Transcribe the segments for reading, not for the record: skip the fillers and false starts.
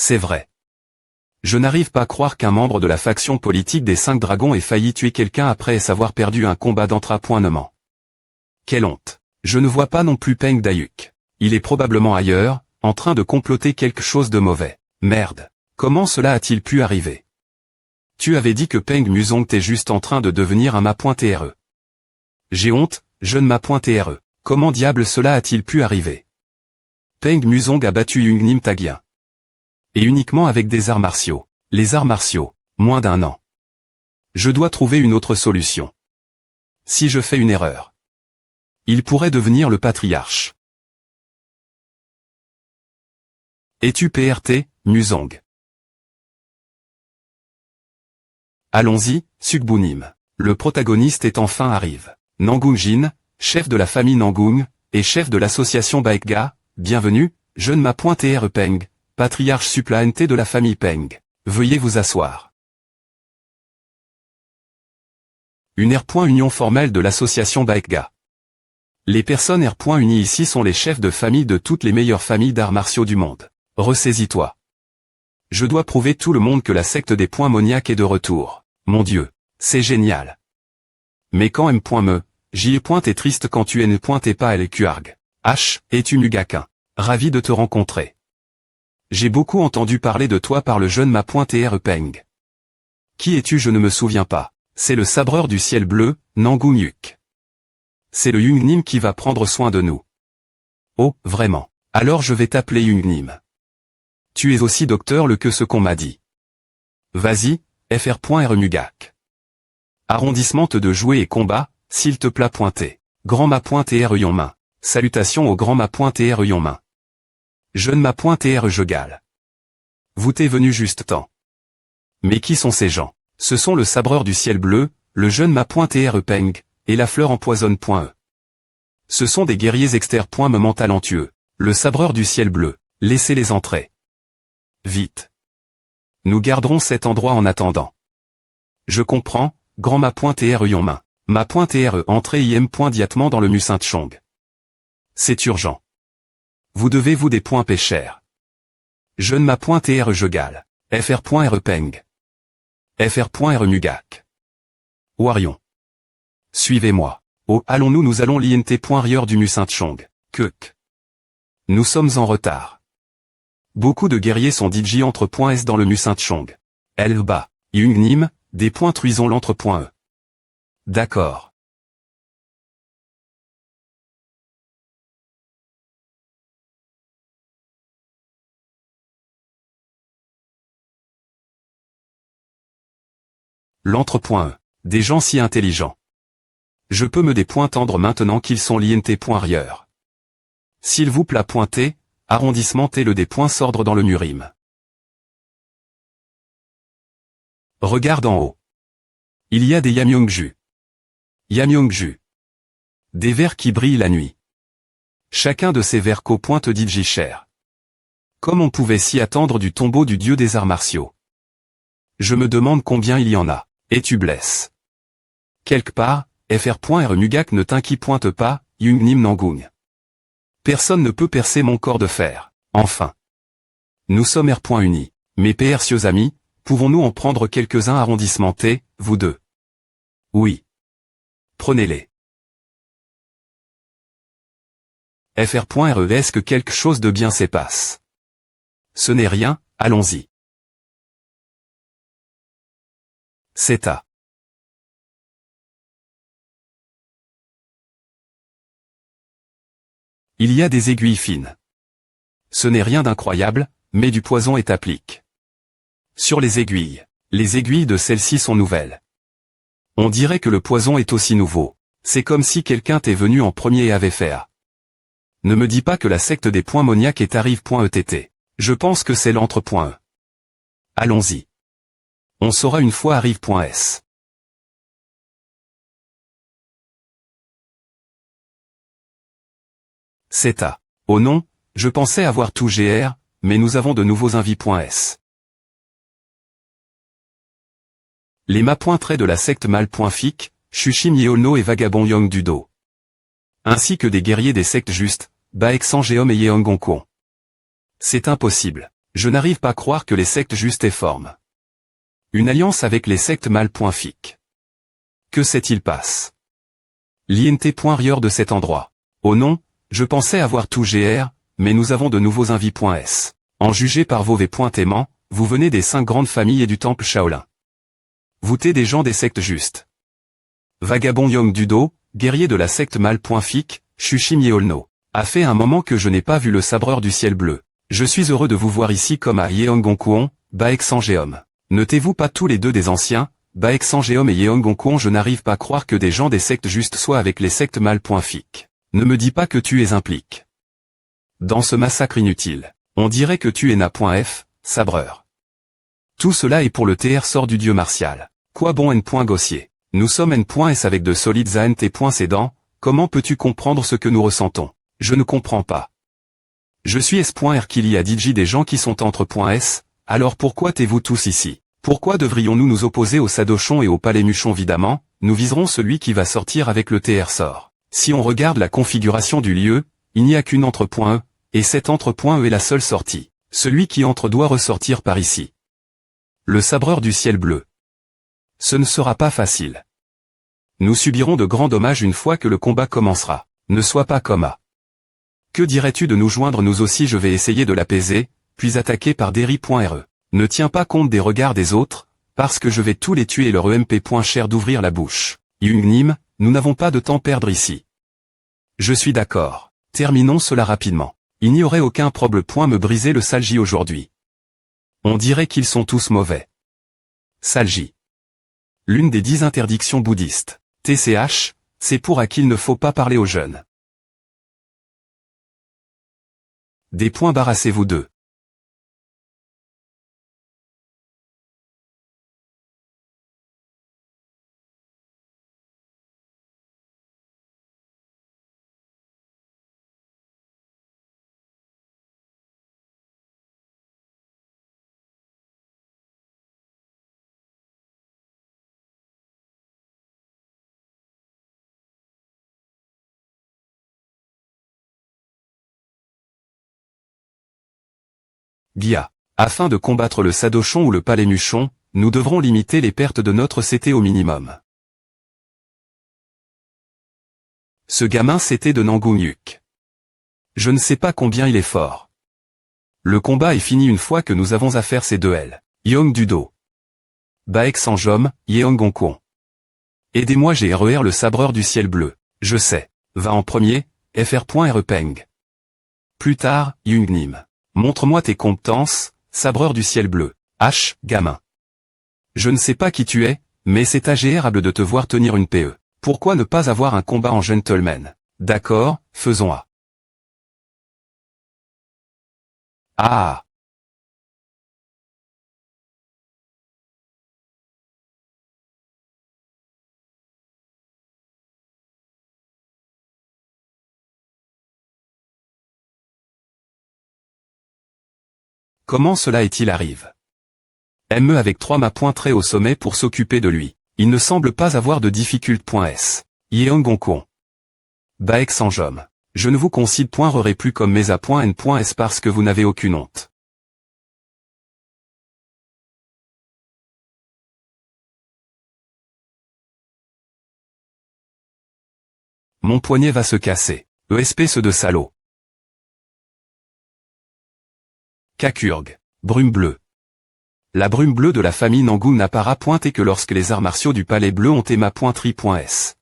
C'est vrai. Je n'arrive pas à croire qu'un membre de la faction politique des 5 dragons ait failli tuer quelqu'un après avoir perdu un combat d'entrapointement. Quelle honte. Je ne vois pas non plus Peng Dayuk. Il est probablement ailleurs, en train de comploter quelque chose de mauvais. Merde. Comment cela a-t-il pu arriver? Tu avais dit que Peng Muzong était juste en train de devenir un ma.re. J'ai honte, jeune ma.re. Comment diable cela a-t-il pu arriver? Peng Muzong a battu Yungnim Tagien. Et uniquement avec des arts martiaux. Les arts martiaux, moins d'1 an. Je dois trouver une autre solution. Si je fais une erreur, il pourrait devenir le patriarche. Es-tu PRT, Muzong? Allons-y, Sukbunim. Le protagoniste est enfin arrive. Nangung Jin, chef de la famille Nangung, et chef de l'association Baekga, bienvenue, jeune ma.re Peng, patriarche suppléant de la famille Peng. Veuillez vous asseoir. Une R.union formelle de l'association Baekga. Les personnes R.unies ici sont les chefs de famille de toutes les meilleures familles d'arts martiaux du monde. Ressaisis-toi. Je dois prouver tout le monde que la secte des points moniaques est de retour. Mon Dieu, c'est génial. Mais quand M.me, J. est triste quand tu N. et pas LQarg. H. Es-tu Mugakin? Ravi de te rencontrer. J'ai beaucoup entendu parler de toi par le jeune ma.re Peng. Qui es-tu? Je ne me souviens pas. C'est le sabreur du ciel bleu, Nangung Yuk. C'est le Yungnim qui va prendre soin de nous. Oh, vraiment. Alors je vais t'appeler Yungnim. Tu es aussi docteur le que ce qu'on m'a dit. Vas-y, fr.re Mugak. Arrondissement de jouer et combat, s'il te plaît pointer. Grand ma.re Yonmain. Salutations au grand ma.re Yonmain. Jeune ma.re Jegal. Vous t'es venu juste temps. Mais qui sont ces gens? Ce sont le sabreur du ciel bleu, le jeune ma.re Peng, et la fleur empoisonne.e. Ce sont des guerriers externes.me talentueux. Le sabreur du ciel bleu. Laissez-les entrer. Vite. Nous garderons cet endroit en attendant. Je comprends, grand ma.re Yonmain. Ma.re entrée im.diatement dans le Musaint-chong. C'est urgent. Vous devez vous des points péchères. Jeune ma.re Jegal. fr.re Peng. fr.re Mugak. Warion. Suivez-moi. Oh, allons-nous, nous allons l'int.rieur du Musaint-chong. Kuk. Nous sommes en retard. Beaucoup de guerriers sont DJ entre .s dans le Musaint-chong. Elba, Yungnim, des points truisons l'entre.e. D'accord. L'entre.e. Des gens si intelligents. Je peux me dépointendre maintenant qu'ils sont l'int.rieur. S'il vous plaît pointer, arrondissement T le des points s'ordre dans le Murim. Regarde en haut. Il y a des Yamyongju. Yamyongju. Des vers qui brillent la nuit. Chacun de ces vers qu'au pointe DJ cher. Comme on pouvait s'y attendre du tombeau du dieu des arts martiaux. Je me demande combien il y en a. Et tu blesses. Quelque part, fr.re Mugak ne t'inquiète pas, Yungnim Nangung. Personne ne peut percer mon corps de fer. Enfin. Nous sommes R.unis. Mes précieux amis, pouvons-nous en prendre quelques-uns arrondissement T, vous deux? Oui. Prenez-les. fr.re est-ce que quelque chose de bien se passe? Ce n'est rien, allons-y. C'est à. Il y a des aiguilles fines. Ce n'est rien d'incroyable, mais du poison est appliqué. Sur les aiguilles de celles-ci sont nouvelles. On dirait que le poison est aussi nouveau. C'est comme si quelqu'un t'est venu en premier et avait fait à. Ne me dis pas que la secte des points moniaques est arrive.ett. Je pense que c'est l'entre.e. Allons-y. On saura une fois arrive.s. C'est à. Oh non, je pensais avoir tout GR, mais nous avons de nouveaux invités.s. Les ma.traits de la secte mal.fic, Shushim Yeolno et Vagabond Yong du Do. Ainsi que des guerriers des sectes justes, Baek Sanjeom et Yeong Gongkwon. C'est impossible. Je n'arrive pas à croire que les sectes justes aient forme. Une alliance avec les sectes mal.fic. Que s'est-il passe? L'INT.rieur de cet endroit. Oh non, je pensais avoir tout GR, mais nous avons de nouveaux invités.s. En jugé par vos V.aimants, vous venez des 5 grandes familles et du temple Shaolin. Vous t'es des gens des sectes justes. Vagabond Yong Dudo, guerrier de la secte mal.fic, Shushim Yeolno. A fait un moment que je n'ai pas vu le sabreur du ciel bleu. Je suis heureux de vous voir ici comme à Yeonggonkwon, Baeksanjeom. Notez-vous pas tous les deux des anciens, Baeksanjeom et Yeonggonkwon, je n'arrive pas à croire que des gens des sectes justes soient avec les sectes mal.fic. Ne me dis pas que tu es impliqué dans ce massacre inutile. On dirait que tu es na.f, sabreur. Tout cela est pour le TR sort du dieu martial. Quoi bon n.gossier. Nous sommes n.s avec de solides ANT.cédants, comment peux-tu comprendre ce que nous ressentons? Je ne comprends pas. Je suis S.R qu'il y a DJ des gens qui sont entre.s, alors pourquoi t'es-vous tous ici? Pourquoi devrions-nous nous opposer au Sadochon et au Palémuchon? Évidemment, nous viserons celui qui va sortir avec le TR sort. Si on regarde la configuration du lieu, il n'y a qu'une entre.e, et cette entre.e est la seule sortie. Celui qui entre doit ressortir par ici. Le sabreur du ciel bleu. Ce ne sera pas facile. Nous subirons de grands dommages une fois que le combat commencera. Ne sois pas comme A. Que dirais-tu de nous joindre nous aussi? Je vais essayer de l'apaiser, puis attaquer par Derry.re. Ne tiens pas compte des regards des autres, parce que je vais tous les tuer et leur EMP.cher d'ouvrir la bouche. Yungnim, nous n'avons pas de temps à perdre ici. Je suis d'accord. Terminons cela rapidement. Il n'y aurait aucun problème. Me briser le Salji aujourd'hui. On dirait qu'ils sont tous mauvais. Salji. L'une des 10 interdictions bouddhistes. TCH, c'est pour à qui il ne faut pas parler aux jeunes. Débarrassez-vous d'eux. Guia. Afin de combattre le Sadochon ou le Palémuchon, nous devrons limiter les pertes de notre CT au minimum. Ce gamin c'était de Nangungyuk. Je ne sais pas combien il est fort. Le combat est fini une fois que nous avons affaire ces deux L. Yong Dudo. Baeksanjeom, Yeonggonkwon. Aidez-moi GRER le sabreur du ciel bleu. Je sais. Va en premier, FR.REPENG. Plus tard, Yungnim. Montre-moi tes compétences, sabreur du ciel bleu. H, gamin. Je ne sais pas qui tu es, mais c'est agréable de te voir tenir une PE. Pourquoi ne pas avoir un combat en gentleman? D'accord, faisons A. Ah. Comment cela est-il arrive? ME avec 3 m'a pointé au sommet pour s'occuper de lui. Il ne semble pas avoir de difficultés.s. Yeonggonkwon. Baeksanjeom. Je ne vous considérerai plus comme mes A.N.S parce que vous n'avez aucune honte. Mon poignet va se casser. ESP ce de salaud. Kakurg. Brume bleue. La brume bleue de la famille Nangun n'appara pointé que lorsque les arts martiaux du palais bleu ont Emma.tri.s.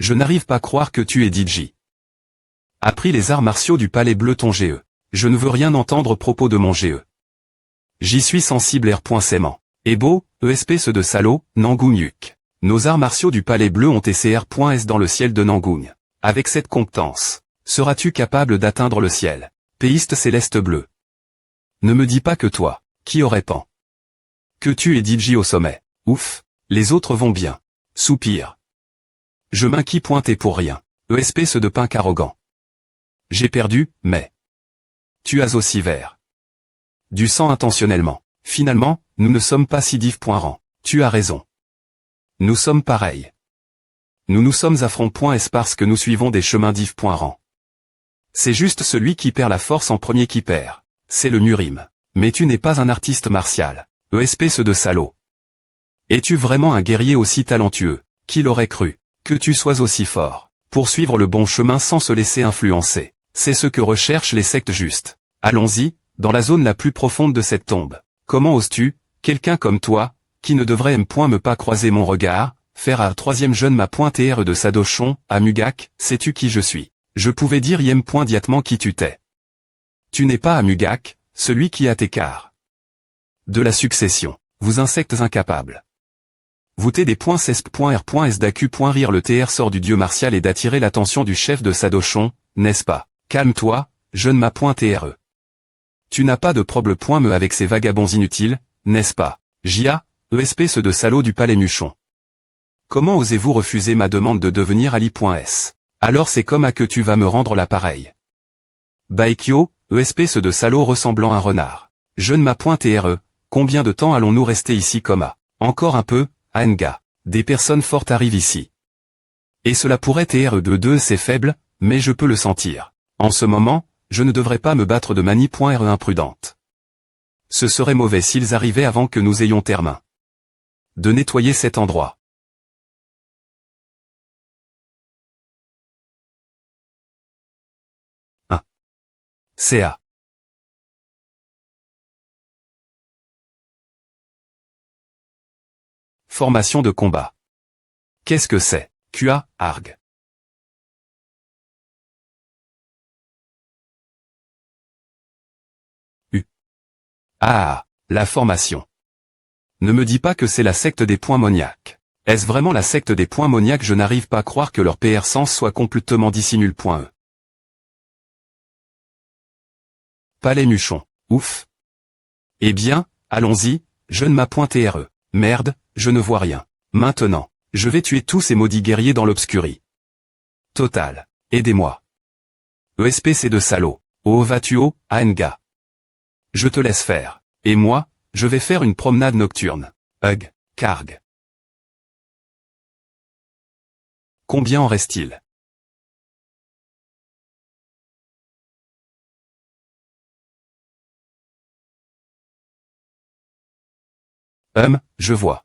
Je n'arrive pas à croire que tu es DJ. Appris les arts martiaux du palais bleu ton GE. Je ne veux rien entendre propos de mon GE. J'y suis sensible R.Sément. Ebo, ESP ce de salaud, Nangungyuk. Nos arts martiaux du palais bleu ont TCR.S dans le ciel de Nangung. Avec cette compétence, seras-tu capable d'atteindre le ciel? Péiste céleste bleu. Ne me dis pas que toi, qui aurais pan. Que tu es DJ au sommet. Ouf, les autres vont bien. Soupir. Je m'inquiète pointé pour rien. ESP ce de pink arrogant. J'ai perdu, mais... Tu as aussi vert. Du sang intentionnellement. Finalement, nous ne sommes pas si diff.rang. Tu as raison. Nous sommes pareils. Nous nous sommes affronts.s parce que nous suivons des chemins diff.rang. C'est juste celui qui perd la force en premier qui perd. C'est le Murim. Mais tu n'es pas un artiste martial. Espèce de salaud. Es-tu vraiment un guerrier aussi talentueux? Qui l'aurait cru? Que tu sois aussi fort. Poursuivre le bon chemin sans se laisser influencer. C'est ce que recherchent les sectes justes. Allons-y, dans la zone la plus profonde de cette tombe. Comment oses-tu, quelqu'un comme toi, qui ne devrait point me pas croiser mon regard, faire à troisième jeune ma pointe et de Sadochon, à Mugak, sais-tu qui je suis? Je pouvais dire yem point diatement qui tu t'es. Tu n'es pas à Mugak, celui qui a tes quarts. De la succession, vous insectes incapables. Vous t'es.sesp.r.sdaq.rire le TR sort du dieu martial et d'attirer l'attention du chef de Sadochon, n'est-ce pas? Calme-toi, jeune ma pointe TRE. Tu n'as pas de problème avec ces vagabonds inutiles, n'est-ce pas? Jia, espèce de salaud du palais Muchon. Comment osez-vous refuser ma demande de devenir Ali.S? Alors c'est comme à que tu vas me rendre l'appareil. Baekyo, espèce de salaud ressemblant à un renard. Jeune ma pointe TRE, combien de temps allons-nous rester ici comme à? Encore un peu, Anga. Des personnes fortes arrivent ici. Et cela pourrait TR de 2 c'est faible, mais je peux le sentir. En ce moment, je ne devrais pas me battre de manie.re imprudente. Ce serait mauvais s'ils arrivaient avant que nous ayons terminé de nettoyer cet endroit. CA. Formation de combat. Qu'est-ce que c'est? QA, ARG. Ah, la formation. Ne me dis pas que c'est la secte des points moniaques. Est-ce vraiment la secte des points moniaques? Je n'arrive pas à croire que leur PR sens soit complètement dissimule.e. Palais Muchon. Ouf. Eh bien, allons-y, jeune ma pointe RE. Merde, je ne vois rien. Maintenant, je vais tuer tous ces maudits guerriers dans l'obscurie. Total. Aidez-moi. ESPC de salaud. Oh vas-tu oh, Aenga. Je te laisse faire. Et moi, je vais faire une promenade nocturne. Hug, Karg. Combien en reste-t-il? Je vois.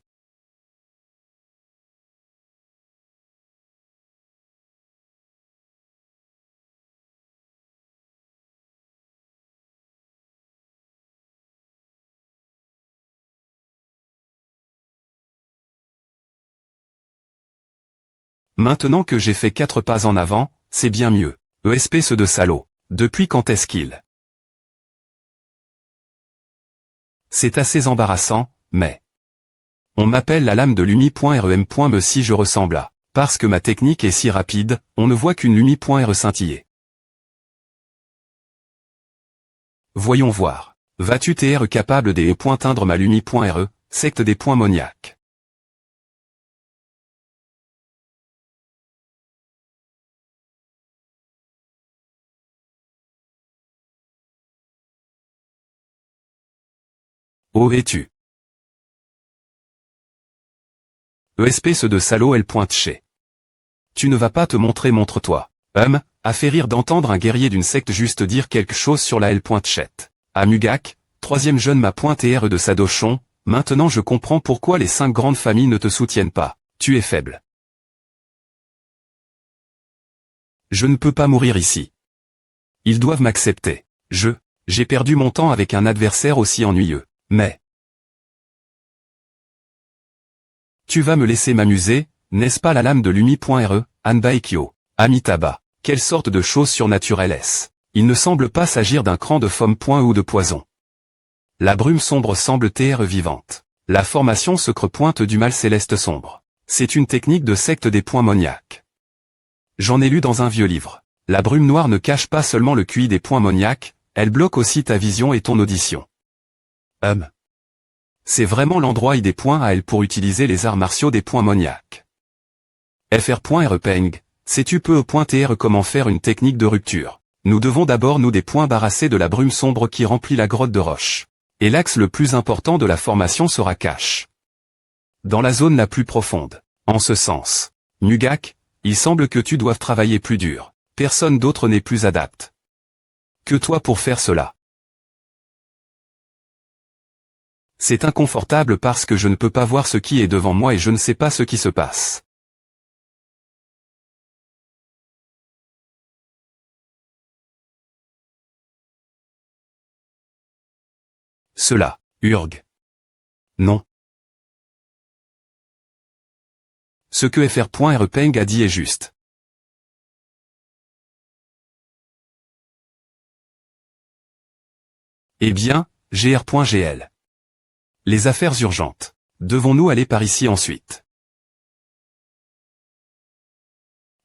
Maintenant que j'ai fait 4 pas en avant, c'est bien mieux. Espèce de salaud. Depuis quand est-ce qu'il? C'est assez embarrassant, mais... On m'appelle la lame de Lumi.rem.me si je ressemble à... Parce que ma technique est si rapide, on ne voit qu'une Lumi.re scintiller. Voyons voir. Vas-tu t'être capable des teindre ma Lumi.re, secte des points moniaques? Oh es-tu? Espèce de salaud elle pointe chez. Tu ne vas pas te montrer, montre-toi. A fait rire d'entendre un guerrier d'une secte juste dire quelque chose sur la L.chet. À Mugak, troisième jeune ma pointe R de Sadochon, maintenant je comprends pourquoi les 5 grandes familles ne te soutiennent pas. Tu es faible. Je ne peux pas mourir ici. Ils doivent m'accepter. J'ai perdu mon temps avec un adversaire aussi ennuyeux. Mais... Tu vas me laisser m'amuser, n'est-ce pas la lame de Lumi.re, Anbaekyo, Amitabha. Quelle sorte de chose surnaturelle est-ce? Il ne semble pas s'agir d'un cran de fomme ou de poison. La brume sombre semble TR vivante. La formation secre pointe du mal céleste sombre. C'est une technique de secte des points moniaques. J'en ai lu dans un vieux livre. La brume noire ne cache pas seulement le QI des points moniaques, elle bloque aussi ta vision et ton audition. C'est vraiment l'endroit des points à elle pour utiliser les arts martiaux des points moniaques. Fr.Repeng, sais-tu peu au point TR comment faire une technique de rupture? Nous devons d'abord nous des points barrassés de la brume sombre qui remplit la grotte de roche. Et l'axe le plus important de la formation sera cache. Dans la zone la plus profonde. En ce sens. Mugak, il semble que tu doives travailler plus dur. Personne d'autre n'est plus adapte que toi pour faire cela. C'est inconfortable parce que je ne peux pas voir ce qui est devant moi et je ne sais pas ce qui se passe. Cela, urgue. Non. Ce que Fr.Repeng a dit est juste. Eh bien, Gr.Gl. Les affaires urgentes. Devons-nous aller par ici ensuite?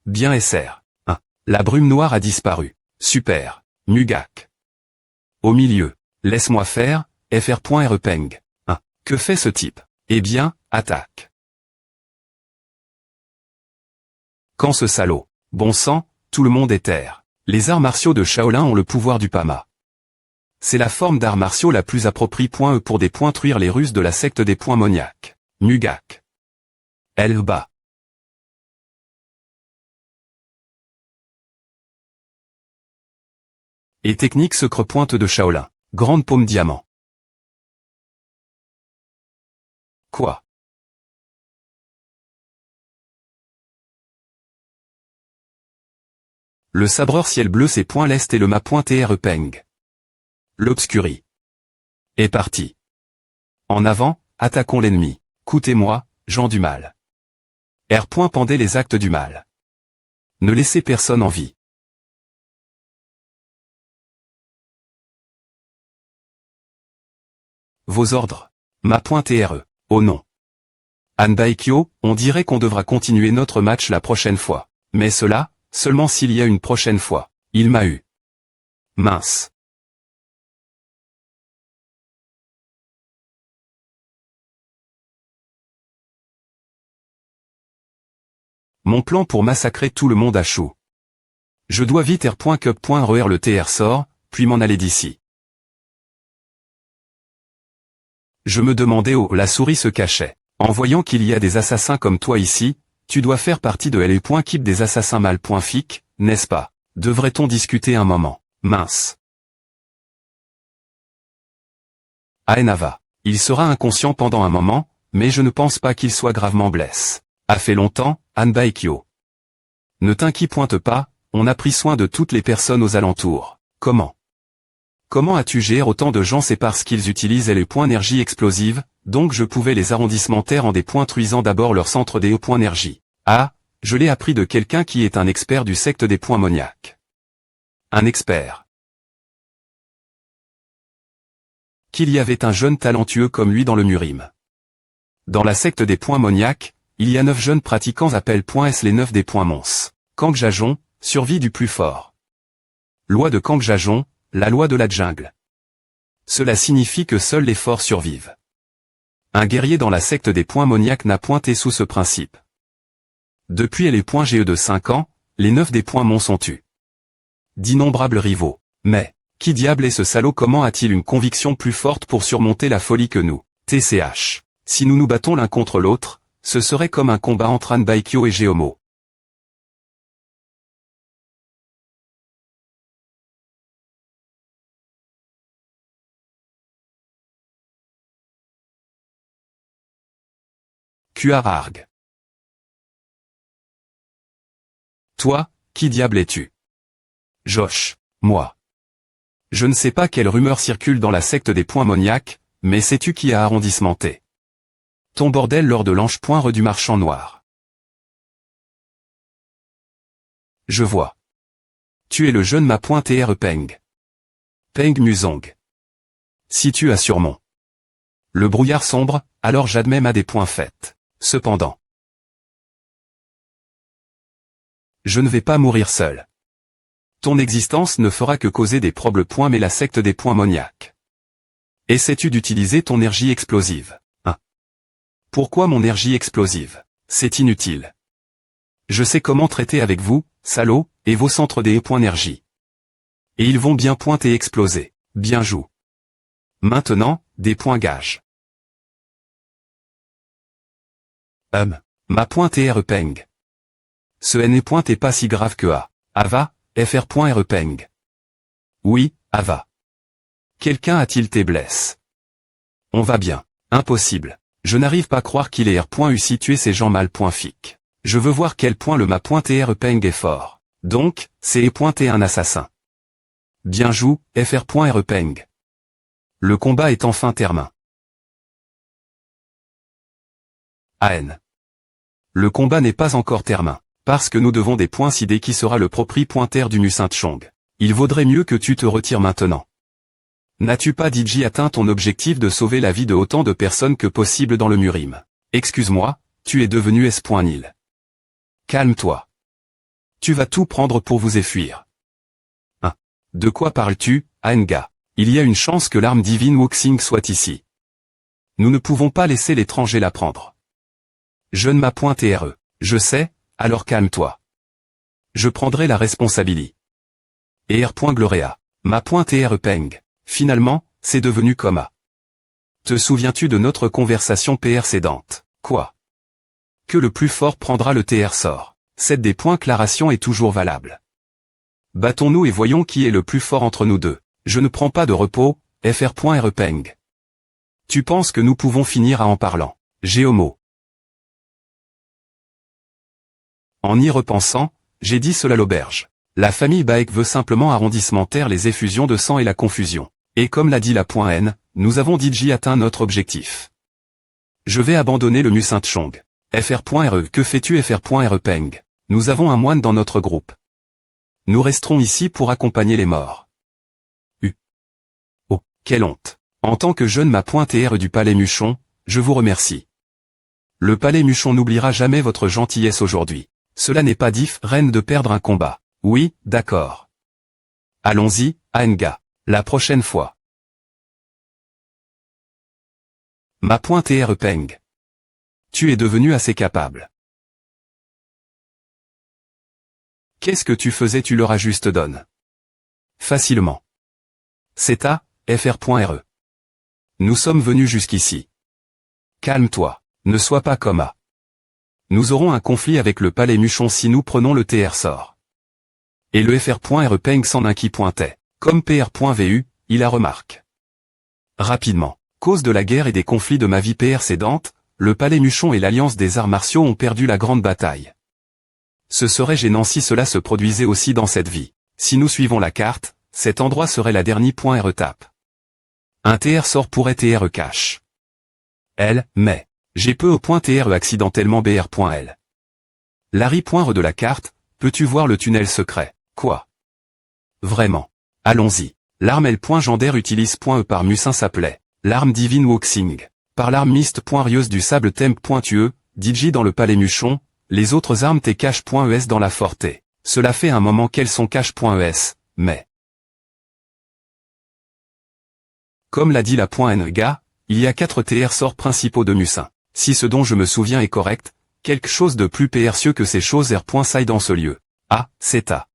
Bien SR. 1. La brume noire a disparu. Super. Mugak. Au milieu. Laisse-moi faire, Fr.Repeng. 1. Que fait ce type? Eh bien, attaque. Quand ce salaud. Bon sang, tout le monde est terre. Les arts martiaux de Shaolin ont le pouvoir du Pama. C'est la forme d'arts martiaux la plus appropriée. Pour détruire les Russes de la secte des points Moniac. Mugak. Elba. Et technique secret pointe de Shaolin. Grande paume diamant. Quoi? Le sabreur ciel bleu c'est point l'est et le ma point Repeng. L'obscurie. Est parti. En avant, attaquons l'ennemi. Coûtez-moi, gens du mal. Pendez les actes du mal. Ne laissez personne en vie. Vos ordres. Ma pointe Re. Oh non. Anbaekyo, on dirait qu'on devra continuer notre match la prochaine fois. Mais cela, seulement s'il y a une prochaine fois. Il m'a eu. Mince. Mon plan pour massacrer tout le monde à chaud. Je dois vite R.Cup.Re le TR sort, puis m'en aller d'ici. Je me demandais où la souris se cachait. En voyant qu'il y a des assassins comme toi ici, tu dois faire partie de LE.Keep des assassins mal.Fic, n'est-ce pas? Devrait-on discuter un moment? Mince. Aenava. Il sera inconscient pendant un moment, mais je ne pense pas qu'il soit gravement blessé. A fait longtemps, Anbaekyo. Ne t'inquiète pas, on a pris soin de toutes les personnes aux alentours. Comment? Comment as-tu géré autant de gens? C'est parce qu'ils utilisaient les points énergie explosive, donc je pouvais les arrondissementer en détruisant d'abord leur centre des points énergie. Ah, je l'ai appris de quelqu'un qui est un expert du secte des points Moniac. Un expert. Qu'il y avait un jeune talentueux comme lui dans le Murim. Dans la secte des points Moniac, il y a 9 jeunes pratiquants appellent.S les 9 des points Mons. Kangjajon, survie du plus fort. Loi de Kangjajon, la loi de la jungle. Cela signifie que seuls les forts survivent. Un guerrier dans la secte des points Moniac n'a pointé sous ce principe. Depuis les points GE de 5 ans, les 9 des points Mons ont eu d'innombrables rivaux. Mais, qui diable est ce salaud? Comment a-t-il une conviction plus forte pour surmonter la folie que nous? TCH. Si nous nous battons l'un contre l'autre, ce serait comme un combat entre Anbaekyo et Geomo. Kuararg. Toi, qui diable es-tu? Josh. Moi. Je ne sais pas quelle rumeur circule dans la secte des points Moniac, mais sais-tu qui a arrondissementé ton bordel lors de l'ange.Re du marchand noir? Je vois. Tu es le jeune ma.Repeng. Peng Musong. Si tu as sur mon le brouillard sombre, alors j'admets ma des points faits. Cependant, je ne vais pas mourir seul. Ton existence ne fera que causer des problèmes. Mais la secte des points Moniac. Essaies-tu d'utiliser ton énergie explosive? 1. Pourquoi mon énergie explosive? C'est inutile. Je sais comment traiter avec vous, salauds, et vos centres des points énergie. Et ils vont bien pointer et exploser. Bien joué. Maintenant, des points gages. Ma.Repeng. Ce N est pas si grave que A. Ava, Fr.Repeng. Oui, Ava. Quelqu'un a-t-il tes blesses? On va bien. Impossible. Je n'arrive pas à croire qu'il est R.U situé ces gens mal. Fic. Je veux voir quel point le ma.tr Peng est fort. Donc, c'est E.T un assassin. Bien joue, Fr.R Peng. Le combat est enfin terminé. AN. Le combat n'est pas encore terminé, parce que nous devons des points céder qui sera le propriétaire du Musint Chong. Il vaudrait mieux que tu te retires maintenant. N'as-tu pas DJ atteint ton objectif de sauver la vie de autant de personnes que possible dans le Murim? Excuse-moi, tu es devenu S.Nil. Calme-toi. Tu vas tout prendre pour vous enfuir. Hein? De quoi parles-tu, Aenga? Il y a une chance que l'arme divine Wuxing soit ici. Nous ne pouvons pas laisser l'étranger la prendre. Je ne m'appointe.re. Je sais, alors calme-toi. Je prendrai la responsabilité. Et R.Gloria. Ma.tr Peng. Finalement, c'est devenu coma. Te souviens-tu de notre conversation précédente? Quoi? Que le plus fort prendra le TR sort. Cette déclaration est toujours valable. Battons-nous et voyons qui est le plus fort entre nous deux. Je ne prends pas de repos, Fr.R Peng. Tu penses que nous pouvons finir en parlant? Géomo. En y repensant, j'ai dit cela à l'auberge. La famille Baek veut simplement arrondissementaire les effusions de sang et la confusion. Et comme l'a dit la .N, nous avons DJ atteint notre objectif. Je vais abandonner le Musint Chong. Fr.re. Que fais-tu Fr.R Peng? Nous avons un moine dans notre groupe. Nous resterons ici pour accompagner les morts. Oh, quelle honte. En tant que jeune ma.tr du Palais Muchon, je vous remercie. Le Palais Muchon n'oubliera jamais votre gentillesse aujourd'hui. Cela n'est pas reine de perdre un combat. Oui, d'accord. Allons-y, Aenga. La prochaine fois. Ma.tr Peng. Tu es devenu assez capable. Qu'est-ce que tu faisais? Tu leur as juste donné. Facilement. C'est à, Fr.re. Nous sommes venus jusqu'ici. Calme-toi, ne sois pas coma. Nous aurons un conflit avec le Palais Muchon si nous prenons le TR sort. Et le Fr.re Peng s'en inquiétait. Comme PR.vu, il a remarque. Rapidement, cause de la guerre et des conflits de ma vie précédente, le Palais Muchon et l'Alliance des arts martiaux ont perdu la grande bataille. Ce serait gênant si cela se produisait aussi dans cette vie. Si nous suivons la carte, cet endroit serait la dernière étape. Un TR sort pourrait TR cache. Mais, j'ai peu au .TR accidentellement BR.L. Larry.re de la carte, peux-tu voir le tunnel secret? Quoi? Vraiment. Allons-y. L'arme L.Gendaire utilise.e par Musin s'appelait. L'arme divine Wuxing. Par l'arme mist.rieuse du sable temp.ue, DJ dans le Palais Muchon, les autres armes T cache.es dans la forté. Cela fait un moment qu'elles sont cache.es, mais. Comme l'a dit la .Nga, il y a 4 TR sorts principaux de Musin. Si ce dont je me souviens est correct, quelque chose de plus précieux que ces choses R.Sai dans ce lieu. Ah, c'est à.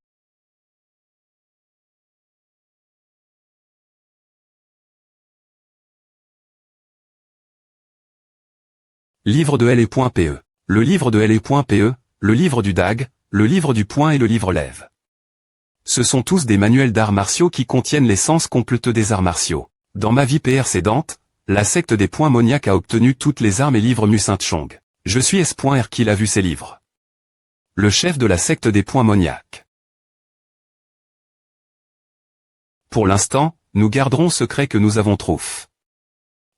Livre de L.Pe. Le livre de L.Pe, le livre du DAG, le livre du point et le livre Lève. Ce sont tous des manuels d'arts martiaux qui contiennent l'essence complète des arts martiaux. Dans ma vie précédente, la secte des points Moniac a obtenu toutes les armes et livres Musint Chong. Je suis S.R qui l'a vu ces livres. Le chef de la secte des points Moniac. Pour l'instant, nous garderons secret que nous avons trouf.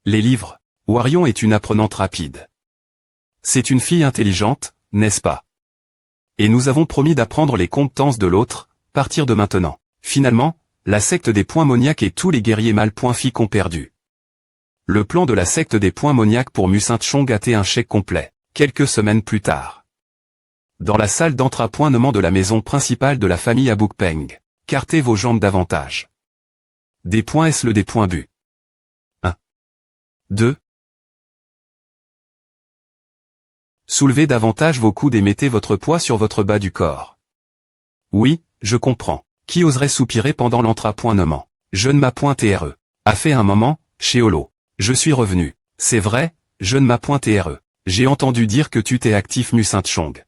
Les livres. Warion est une apprenante rapide. C'est une fille intelligente, n'est-ce pas? Et nous avons promis d'apprendre les compétences de l'autre, partir de maintenant. Finalement, la secte des points Moniac et tous les guerriers mal.fic ont perdu. Le plan de la secte des points Moniac pour Musint Chong a été un chèque complet, quelques semaines plus tard. Dans la salle d'entrapointement de la maison principale de la famille Abouk Peng, cartez vos jambes davantage. Des points S le des points bu. 1. 2. Soulevez davantage vos coudes et mettez votre poids sur votre bas du corps. Oui, je comprends. Qui oserait soupirer pendant l'entrapointement? Je ne m'appointe.re. A fait un moment, chez Holo. Je suis revenu. C'est vrai, je ne m'appointe.re. J'ai entendu dire que tu t'es actif Musint Chong.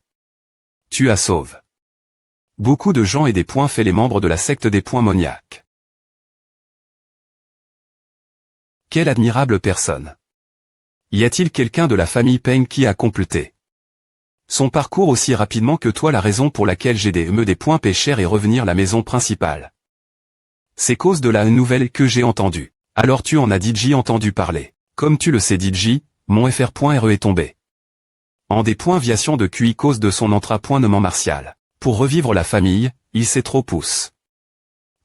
Tu as sauve. Beaucoup de gens et des points fait les membres de la secte des points Moniac. Quelle admirable personne. Y a-t-il quelqu'un de la famille Peng qui a complété son parcours aussi rapidement que toi? La raison pour laquelle j'ai des points pêcheurs et revenir la maison principale. C'est cause de la nouvelle que j'ai entendue. Alors tu en as DJ entendu parler. Comme tu le sais DJ, mon FR.RE est tombé. En des points viation de QI cause de son entrapointement martial. Pour revivre la famille, il s'est trop pousse.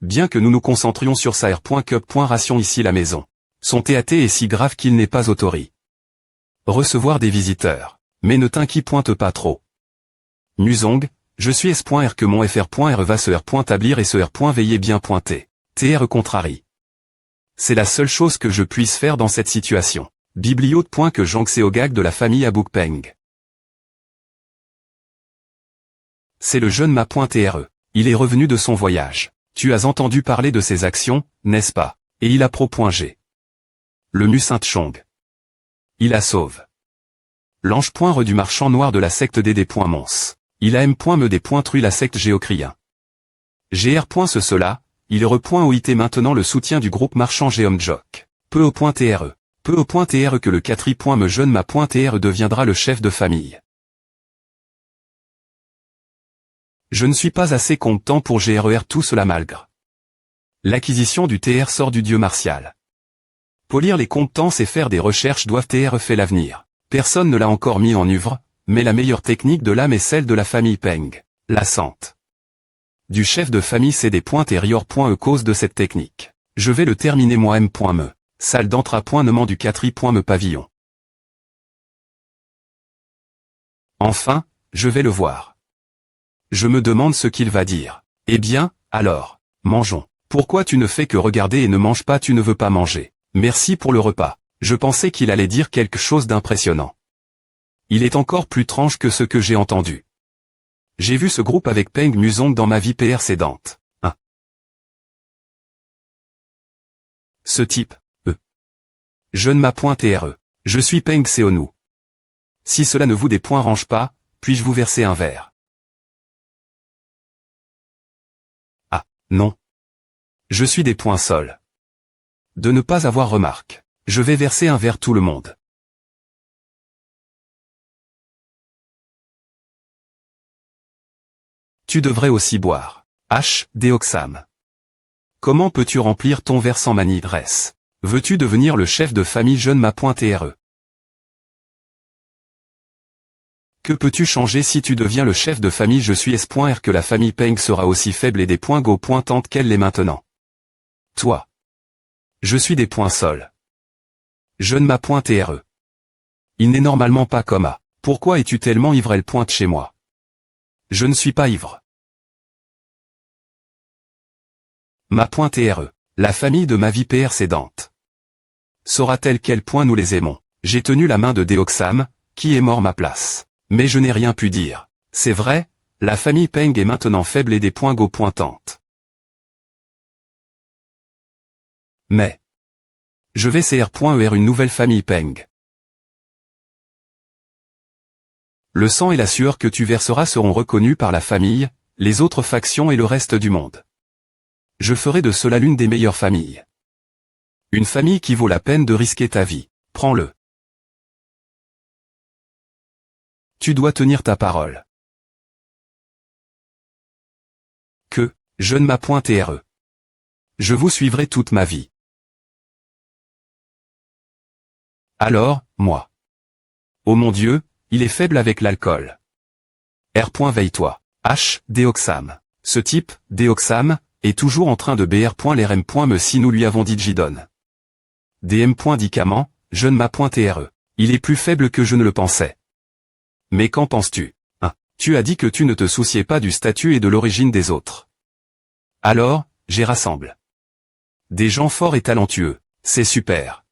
Bien que nous nous concentrions sur sa R.Cup.ration ici la maison. Son TAT est si grave qu'il n'est pas autorisé. Recevoir des visiteurs. Mais ne t'inquiète pas trop. Nuzong, je suis S.R que mon FR.RE va se R.tablir et ce R. Veiller bien pointé. TR contrarie. C'est la seule chose que je puisse faire dans cette situation. Bibliote. Que Jangseogag de la famille Aboukpeng. C'est le jeune Ma.TRE. Il est revenu de son voyage. Tu as entendu parler de ses actions, n'est-ce pas? Et il a pro.G. Le Mu Saint-Chong. Il a sauve. L'ange.Re du marchand noir de la secte DD.Mons. Il a M.Me.Trui la secte géocrien. GR. Cela, il Re.OIT maintenant le soutien du groupe marchand Geomjok. Peu au.TRE. Peu au.TRE que le 4. Me jeune Ma.TRE deviendra le chef de famille. Je ne suis pas assez content pour GRER tout cela malgré. L'acquisition du TR sort du dieu martial. Polir les compétences et faire des recherches doivent TR fait l'avenir. Personne ne l'a encore mis en œuvre, mais la meilleure technique de l'âme est celle de la famille Peng. La sente. Du chef de famille c'est des points cause de cette technique. Je vais le terminer moi M.Me. Salle d'entrapointement du 4. Me pavillon. Enfin, je vais le voir. Je me demande ce qu'il va dire. Eh bien, alors, mangeons. Pourquoi tu ne fais que regarder et ne manges pas? Tu ne veux pas manger. Merci pour le repas. Je pensais qu'il allait dire quelque chose d'impressionnant. Il est encore plus étrange que ce que j'ai entendu. J'ai vu ce groupe avec Peng Musong dans ma vie précédente. Ce type, jeune Ma.TRE. Je suis Peng Seonu. Si cela ne vous dérange pas, puis-je vous verser un verre? Ah, non. Je suis des points sols. De ne pas avoir remarque. Je vais verser un verre tout le monde. Tu devrais aussi boire. H. Deoxam. Comment peux-tu remplir ton verre sans manidresse? Veux-tu devenir le chef de famille jeune Ma.TRE? Que peux-tu changer si tu deviens le chef de famille? Je suis S.R que la famille Peng sera aussi faible et des points go pointantes qu'elle l'est maintenant. Toi. Je suis des points sols. Jeune Ma.TRE. Il n'est normalement pas comme A. Pourquoi es-tu tellement ivre? Elle pointe chez moi. Je ne suis pas ivre. Ma.TRE. La famille de ma vie précédente. Saura-t-elle quel point nous les aimons? J'ai tenu la main de Deoxam, qui est mort ma place. Mais je n'ai rien pu dire. C'est vrai, la famille Peng est maintenant faible et des points go pointantes. Mais. Je vais CR.ER une nouvelle famille Peng. Le sang et la sueur que tu verseras seront reconnus par la famille, les autres factions et le reste du monde. Je ferai de cela l'une des meilleures familles. Une famille qui vaut la peine de risquer ta vie. Prends-le. Tu dois tenir ta parole. Que, jeune Ma.TRE. Je vous suivrai toute ma vie. Alors, moi. Oh mon Dieu, il est faible avec l'alcool. R. Veille-toi. H. Deoxam. Ce type, Deoxam, est toujours en train de BR. Les RM. Me si nous lui avons dit Jidon. DM. Dicament, jeune Ma.TRE. Il est plus faible que je ne le pensais. Mais qu'en penses-tu? Tu as dit que tu ne te souciais pas du statut et de l'origine des autres. Alors, j'ai rassemble. Des gens forts et talentueux, c'est super.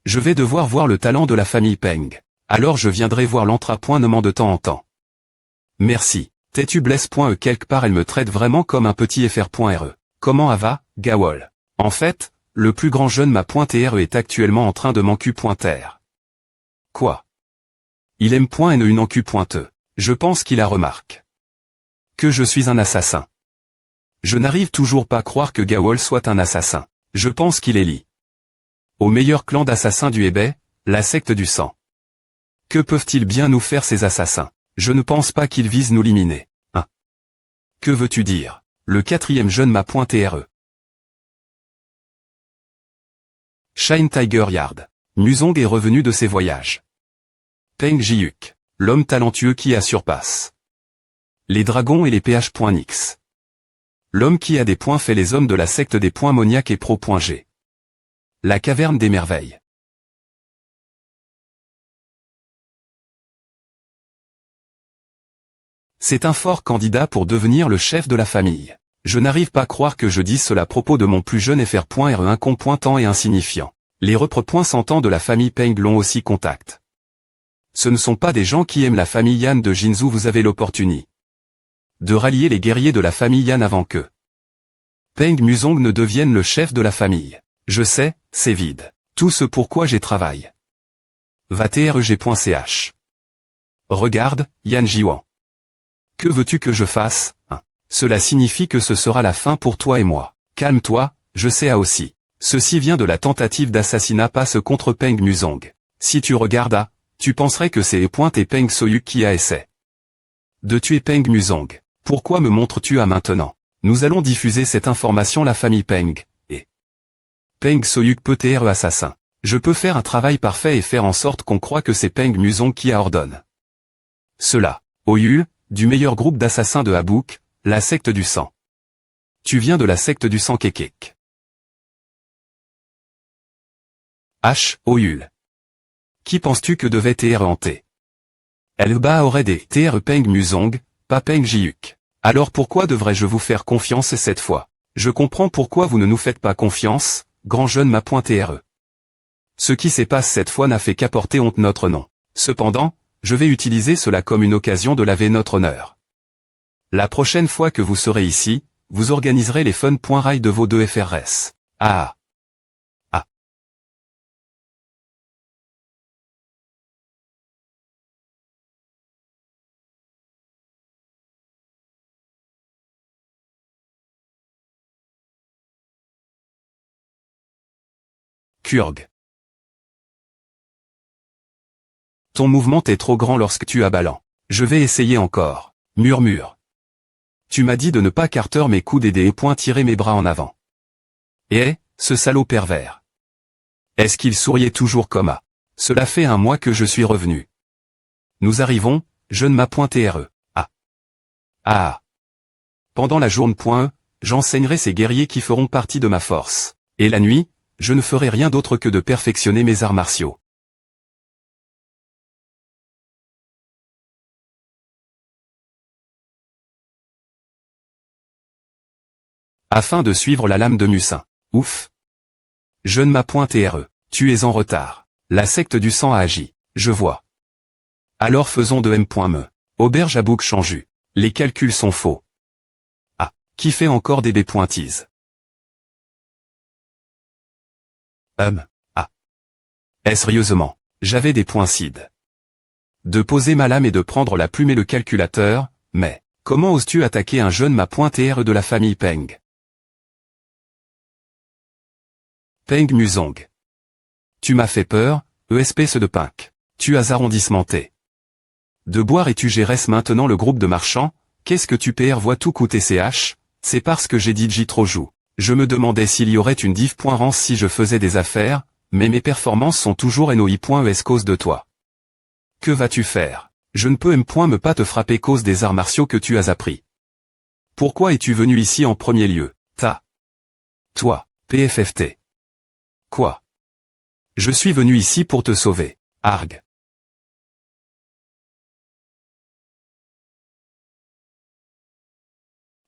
Je vais devoir voir le talent de la famille Peng. Alors je viendrai voir l'entrapointement de temps en temps. Merci. T'es-tu blesse.e quelque part? Elle me traite vraiment comme un petit FR.RE. Comment va, Gawol? En fait, le plus grand jeune Ma.TRE est actuellement en train de m'encu.TR. Quoi? Il aime .ne une encu.E. Je pense qu'il a remarque. Que je suis un assassin. Je n'arrive toujours pas à croire que Gawol soit un assassin. Je pense qu'il est lié au meilleur clan d'assassins du eBay, La secte du sang. Que peuvent-ils bien nous faire ces assassins? Je ne pense pas qu'ils visent nous éliminer. Hein? Que veux-tu dire? Le quatrième jeune m'a pointé RE. Shine Tiger Yard. Musong est revenu de ses voyages. Peng Jiuk. L'homme talentueux qui a surpasse. Les dragons et les PH.Nix. L'homme qui a des points fait les hommes de la secte des points Moniac et Pro.G. La caverne des merveilles. C'est un fort candidat pour devenir le chef de la famille. Je n'arrive pas à croire que je dise cela à propos de mon plus jeune FR.RE incompointant et insignifiant. Les repres.100 de la famille Peng l'ont aussi contact. Ce ne sont pas des gens qui aiment la famille Yan de Jinzhou. Vous avez l'opportunité de rallier les guerriers de la famille Yan avant que Peng Musong ne devienne le chef de la famille. Je sais, c'est vide. Tout ce pourquoi j'ai travaillé. Va treg.ch. Regarde, Yan Jiwan. Que veux-tu que je fasse, hein? Cela signifie que ce sera la fin pour toi et moi. Calme-toi, je sais aussi. Ceci vient de la tentative d'assassinat passe contre Peng Musong. Si tu regardes tu penserais que c'est et Peng Soyuk qui a essayé de tuer Peng Musong. Pourquoi me montres-tu à maintenant? Nous allons diffuser cette information la famille Peng, et Peng Soyuk peut être assassin. Je peux faire un travail parfait et faire en sorte qu'on croit que c'est Peng Musong qui a ordonné cela. Oyul, du meilleur groupe d'assassins de Habuk, la secte du sang. Tu viens de la secte du sang Kekek. H. Oyul. Qui penses-tu que devait être hanté? Elba aurait des Tr Peng Musong, pas Peng Jiuk. Alors pourquoi devrais-je vous faire confiance cette fois? Je comprends pourquoi vous ne nous faites pas confiance, grand jeune m'a pointé RE. Ce qui s'est passé cette fois n'a fait qu'apporter honte notre nom. Cependant, je vais utiliser cela comme une occasion de laver notre honneur. La prochaine fois que vous serez ici, vous organiserez les fun.rail de vos deux FRS. Ah. Ah. Kurg. Ton mouvement est trop grand lorsque tu as ballant. Je vais essayer encore. Murmure. Tu m'as dit de ne pas carter mes coudes et des poings tirer mes bras en avant. Et, ce salaud pervers. Est-ce qu'il souriait toujours comme à? Cela fait un mois que je suis revenu. Nous arrivons, je ne m'a pointé RE. Ah. Ah. Pendant la journée.E, j'enseignerai ces guerriers qui feront partie de ma force. Et la nuit, je ne ferai rien d'autre que de perfectionner mes arts martiaux. Afin de suivre la lame de Musin. Ouf. Je ne m'a pointé RE. Tu es en retard. La secte du sang a agi. Je vois. Alors faisons de M.Me. Auberge à bouc chanju. Les calculs sont faux. Ah. Qui fait encore des B-pointises? Ah. Sérieusement. J'avais des poincides. De poser ma lame et de prendre la plume et le calculateur, mais, comment oses-tu attaquer un jeune m'a pointé RE de la famille Peng? Peng Musong. Tu m'as fait peur, espèce de pink. Tu as arrondissementé. De boire et tu géresses maintenant le groupe de marchands, qu'est-ce que tu vois tout coûter CH? C'est parce que j'ai dit J trop joue. Je me demandais s'il y aurait une div.rance si je faisais des affaires, mais mes performances sont toujours NOI.ES cause de toi. Que vas-tu faire? Je ne peux me pas te frapper cause des arts martiaux que tu as appris. Pourquoi es-tu venu ici en premier lieu? Toi, PFFT. Quoi? Je suis venu ici pour te sauver. Arg.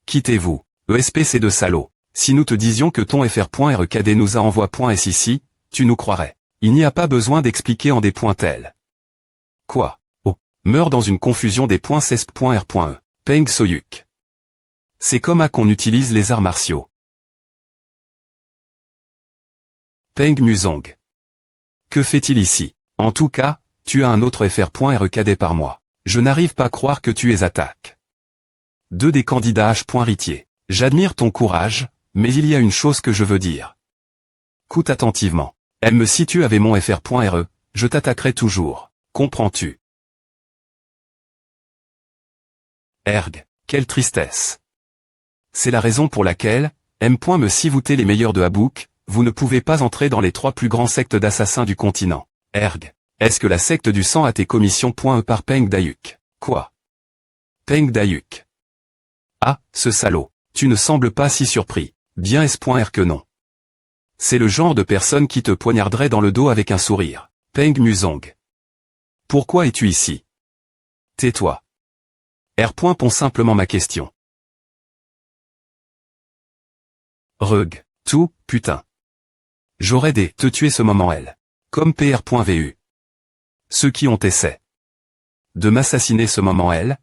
Quittez-vous. ESPC de salaud. Si nous te disions que ton FR.RKD nous a envoyé.S ici, tu nous croirais. Il n'y a pas besoin d'expliquer en des points tels. Quoi? Oh. Meurs dans une confusion des points cesp.R.E. Peng Soyuk. C'est comme à qu'on utilise les arts martiaux. Peng Musong. Que fait-il ici? En tout cas, tu as un autre FR.RKD par moi. Je n'arrive pas à croire que tu es attaque. Deux des candidats H.Ritier. J'admire ton courage, mais il y a une chose que je veux dire. Écoute attentivement. Elle me situe avec mon FR.RE, je t'attaquerai toujours. Comprends-tu? Erg, quelle tristesse. C'est la raison pour laquelle, me si vous êtes les meilleurs de Habouk, vous ne pouvez pas entrer dans les 3 plus grands sectes d'assassins du continent. Erg, est-ce que la secte du sang a tes commissions? Par Peng Dayuk. Quoi? Peng Dayuk. Ah, ce salaud. Tu ne sembles pas si surpris. Bien est-ce que non. C'est le genre de personne qui te poignarderait dans le dos avec un sourire. Peng Muzong. Pourquoi es-tu ici? Tais-toi. Pond simplement ma question. Rug. Tout, putain. J'aurais te tuer ce moment elle. Comme Pr.vu. Ceux qui ont essayé de m'assassiner ce moment elle,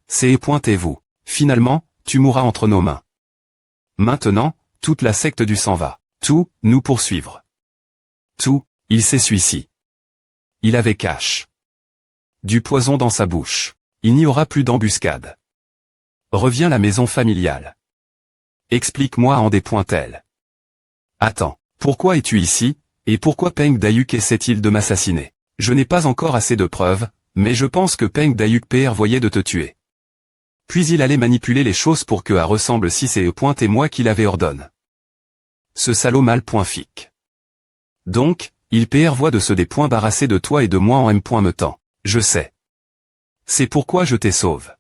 vous. Finalement, tu mourras entre nos mains. Maintenant, toute la secte du sang va. Tout, nous poursuivre. Tout, il s'essuie. Il avait cache. Du poison dans sa bouche. Il n'y aura plus d'embuscade. Reviens à la maison familiale. Explique-moi en des pointelles. Attends, pourquoi es-tu ici, et pourquoi Peng Dayuk essaie-t-il de m'assassiner? Je n'ai pas encore assez de preuves, mais je pense que Peng Dayuk voyait de te tuer. Puis il allait manipuler les choses pour que ressemble si c'est et moi qui l'avais ordonné. Ce salaud mal fic. Donc, il voit de se débarrasser de toi et de moi en me temps. Je sais. C'est pourquoi je t'ai sauve.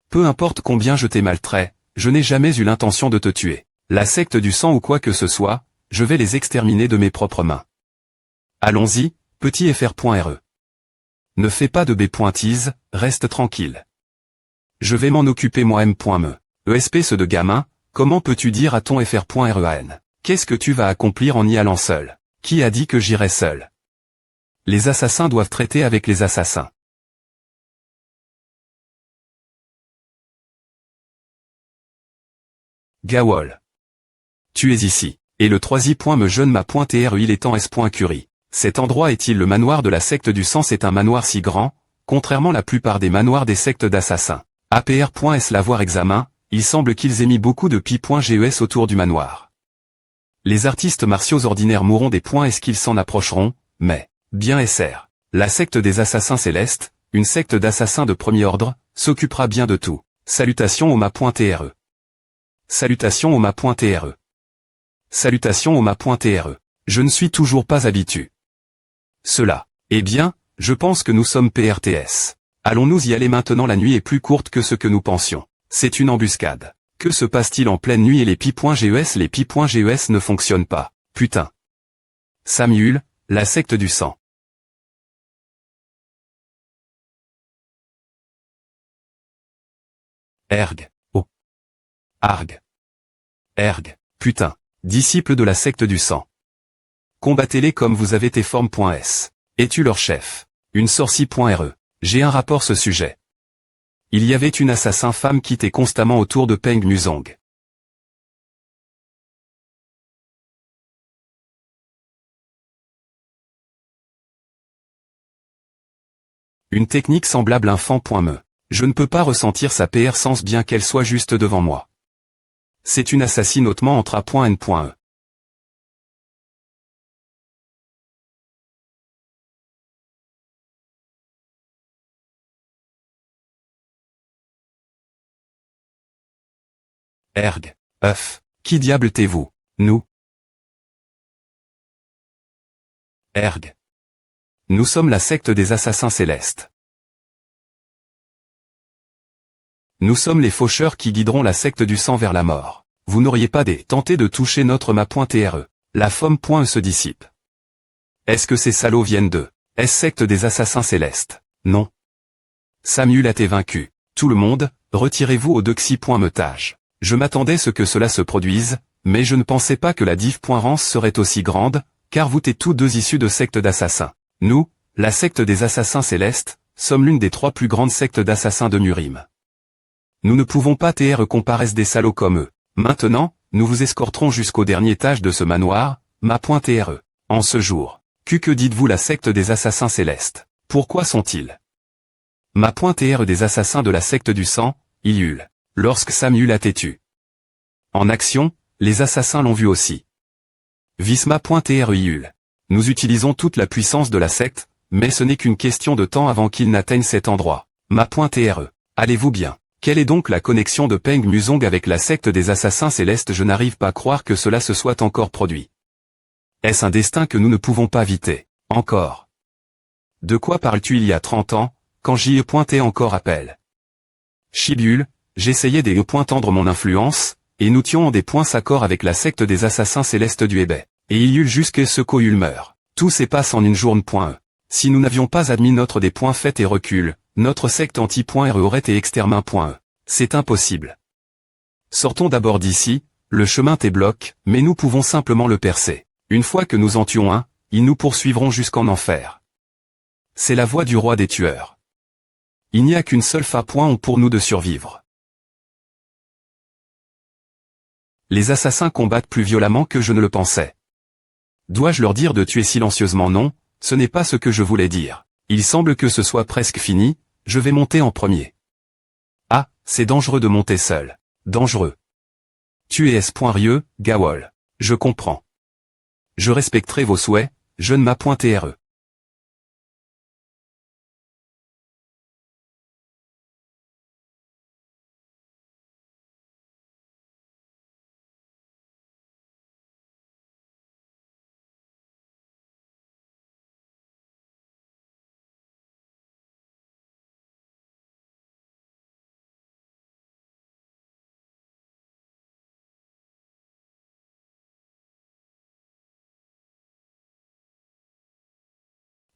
Peu importe combien je t'ai maltrait, je n'ai jamais eu l'intention de te tuer. La secte du sang ou quoi que ce soit, je vais les exterminer de mes propres mains. Allons-y, petit fr.re. Ne fais pas de b.tease, reste tranquille. Je vais m'en occuper moi-même. ESP ce de gamin, comment peux-tu dire à ton fr.ren? Qu'est-ce que tu vas accomplir en y allant seul? Qui a dit que j'irai seul? Les assassins doivent traiter avec les assassins. Gawol. Tu es ici. Et le troisième me jeune il est en s.curie. Cet endroit est-il le manoir de la secte du sang? C'est un manoir si grand, contrairement à la plupart des manoirs des sectes d'assassins. APR.S l'avoir examen, il semble qu'ils aient mis beaucoup de pi.ges autour du manoir. Les artistes martiaux ordinaires mourront des points est-ce qu'ils s'en approcheront, mais, bien SR. La secte des assassins célestes, une secte d'assassins de premier ordre, s'occupera bien de tout. Salutations au ma.tre. Salutations au ma.tre. Salutations au ma.tre. Je ne suis toujours pas habitué. Cela. Eh bien, je pense que nous sommes PRTS. Allons-nous y aller maintenant? La nuit est plus courte que ce que nous pensions. C'est une embuscade. Que se passe-t-il en pleine nuit et les pi.ges? Les pi.ges ne fonctionnent pas. Putain. Samuel, la secte du sang. Erg. Oh. Arg. Erg. Putain. Disciples de la secte du sang. Combattez-les comme vous avez été forme.s. Es-tu leur chef? Une sorcie.re. J'ai un rapport ce sujet. Il y avait une assassin femme qui était constamment autour de Peng Muzong. Une technique semblable enfant.me. Je ne peux pas ressentir sa PR sens bien qu'elle soit juste devant moi. C'est une assassine hautement entre a.n.e. Erg. Qui diable t'es-vous? Nous. Erg. Nous sommes la secte des assassins célestes. Nous sommes les faucheurs qui guideront la secte du sang vers la mort. Vous n'auriez pas tenté de toucher notre ma.tre. La femme.e se dissipe. Est-ce que ces salauds viennent de secte des assassins célestes? Non. Samuel a été vaincu. Tout le monde, retirez-vous au doxy.metage. Je m'attendais à ce que cela se produise, mais je ne pensais pas que la div.rance serait aussi grande, car vous êtes tous deux issus de sectes d'assassins. Nous, la secte des assassins célestes, sommes l'une des 3 plus grandes sectes d'assassins de Murim. Nous ne pouvons pas comparer des salauds comme eux. Maintenant, nous vous escorterons jusqu'au dernier étage de ce manoir, ma.tre. En ce jour, que dites-vous la secte des assassins célestes? Pourquoi sont-ils ma.tre des assassins de la secte du sang? Il hurle. Lorsque Samuel a têtu. En action, les assassins l'ont vu aussi. Visma.tre hurle. Nous utilisons toute la puissance de la secte, mais ce n'est qu'une question de temps avant qu'ils n'atteignent cet endroit. Ma.TRE. Allez-vous bien? Quelle est donc la connexion de Peng Muzong avec la secte des assassins célestes? Je n'arrive pas à croire que cela se soit encore produit. Est-ce un destin que nous ne pouvons pas éviter? Encore. De quoi parles-tu? Il y a 30 ans, quand j'y ai pointé encore appel. Chibule, j'essayais des tendre mon influence, et nous tions des points s'accord avec la secte des assassins célestes du Hébé. Et il y eut jusqu'à ce qu'au meurt. Tout s'épasse en une journée.e. Si nous n'avions pas admis notre des points faits et recul, notre secte anti.re aurait été extermin.e. C'est impossible. Sortons d'abord d'ici, le chemin te bloque, mais nous pouvons simplement le percer. Une fois que nous en tuons un, ils nous poursuivront jusqu'en enfer. C'est la voie du roi des tueurs. Il n'y a qu'une seule fa.on pour nous de survivre. Les assassins combattent plus violemment que je ne le pensais. Dois-je leur dire de tuer silencieusement? Non, ce n'est pas ce que je voulais dire. Il semble que ce soit presque fini, je vais monter en premier. Ah, c'est dangereux de monter seul. Dangereux. Tu es S.Rieux, Gawol. Je comprends. Je respecterai vos souhaits, jeune ma.TRE.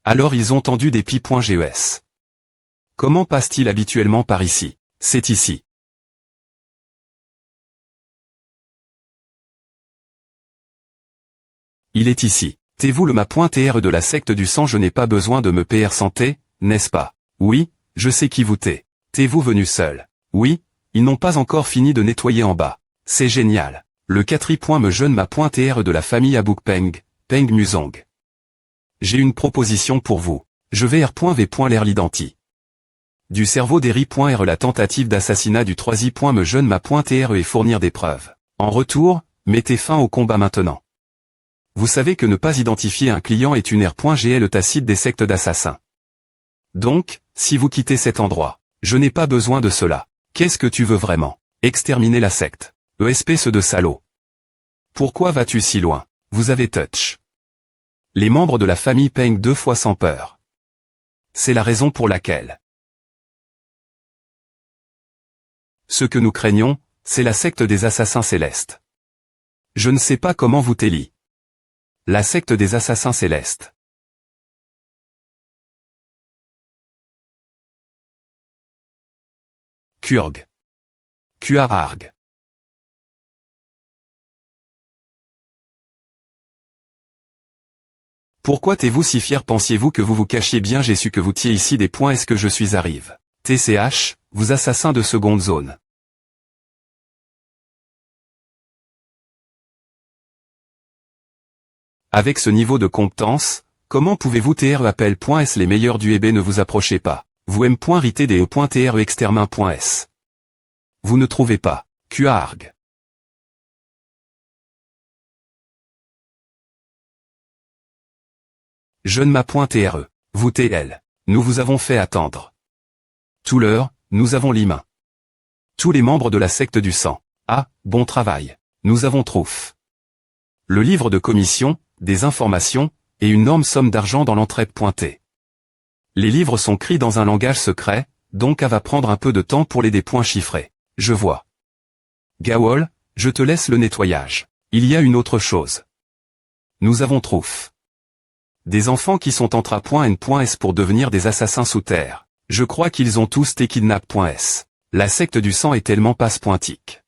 Alors ils ont tendu des pi.GES. Comment passe-t-il habituellement par ici? C'est ici. Il est ici. T'es-vous le ma.TRE de la secte du sang? Je n'ai pas besoin de me PR santé, n'est-ce pas? Oui, je sais qui vous t'es. T'es-vous venu seul? Oui, ils n'ont pas encore fini de nettoyer en bas. C'est génial. Le 4. Me jeune ma.TRE de la famille Abouk Peng, Peng Muzong. J'ai une proposition pour vous. Je vais R.V. l'air l'identi. Du cerveau d'Eri.R. la tentative d'assassinat du 3. Me jeune ma.TRE et fournir des preuves. En retour, mettez fin au combat maintenant. Vous savez que ne pas identifier un client est une R.GL tacite des sectes d'assassins. Donc, si vous quittez cet endroit, je n'ai pas besoin de cela. Qu'est-ce que tu veux vraiment? Exterminer la secte. Espèce de salaud. Pourquoi vas-tu si loin? Vous avez touch. Les membres de la famille Peng 2 fois sans peur. C'est la raison pour laquelle. Ce que nous craignons, c'est la secte des assassins célestes. Je ne sais pas comment vous t'élis. La secte des assassins célestes. Kurg. Kuararg. Pourquoi t'es-vous si fier? Pensiez-vous que vous vous cachiez bien? J'ai su que vous tiez ici des points. Est-ce que je suis arrive? TCH, vous assassins de seconde zone. Avec ce niveau de compétence, comment pouvez-vous TRE appel.S les meilleurs du Hébé? Ne vous approchez pas. Vous m.rité des e.TRE extermin.S. Vous ne trouvez pas. Kuarg. Jeune ma.TRE. Vous TL. Nous vous avons fait attendre. Tout l'heure, nous avons l'IMA. Tous les membres de la secte du sang. Ah, bon travail. Nous avons trouf. Le livre de commission, des informations, et une énorme somme d'argent dans l'entrée pointée. Les livres sont écrits dans un langage secret, donc va prendre un peu de temps pour les des points chiffrés. Je vois. Gawol, je te laisse le nettoyage. Il y a une autre chose. Nous avons trouf. Des enfants qui sont en tra.n.s pour devenir des assassins sous terre. Je crois qu'ils ont tous été kidnap.s. La secte du sang est tellement passe-pointique.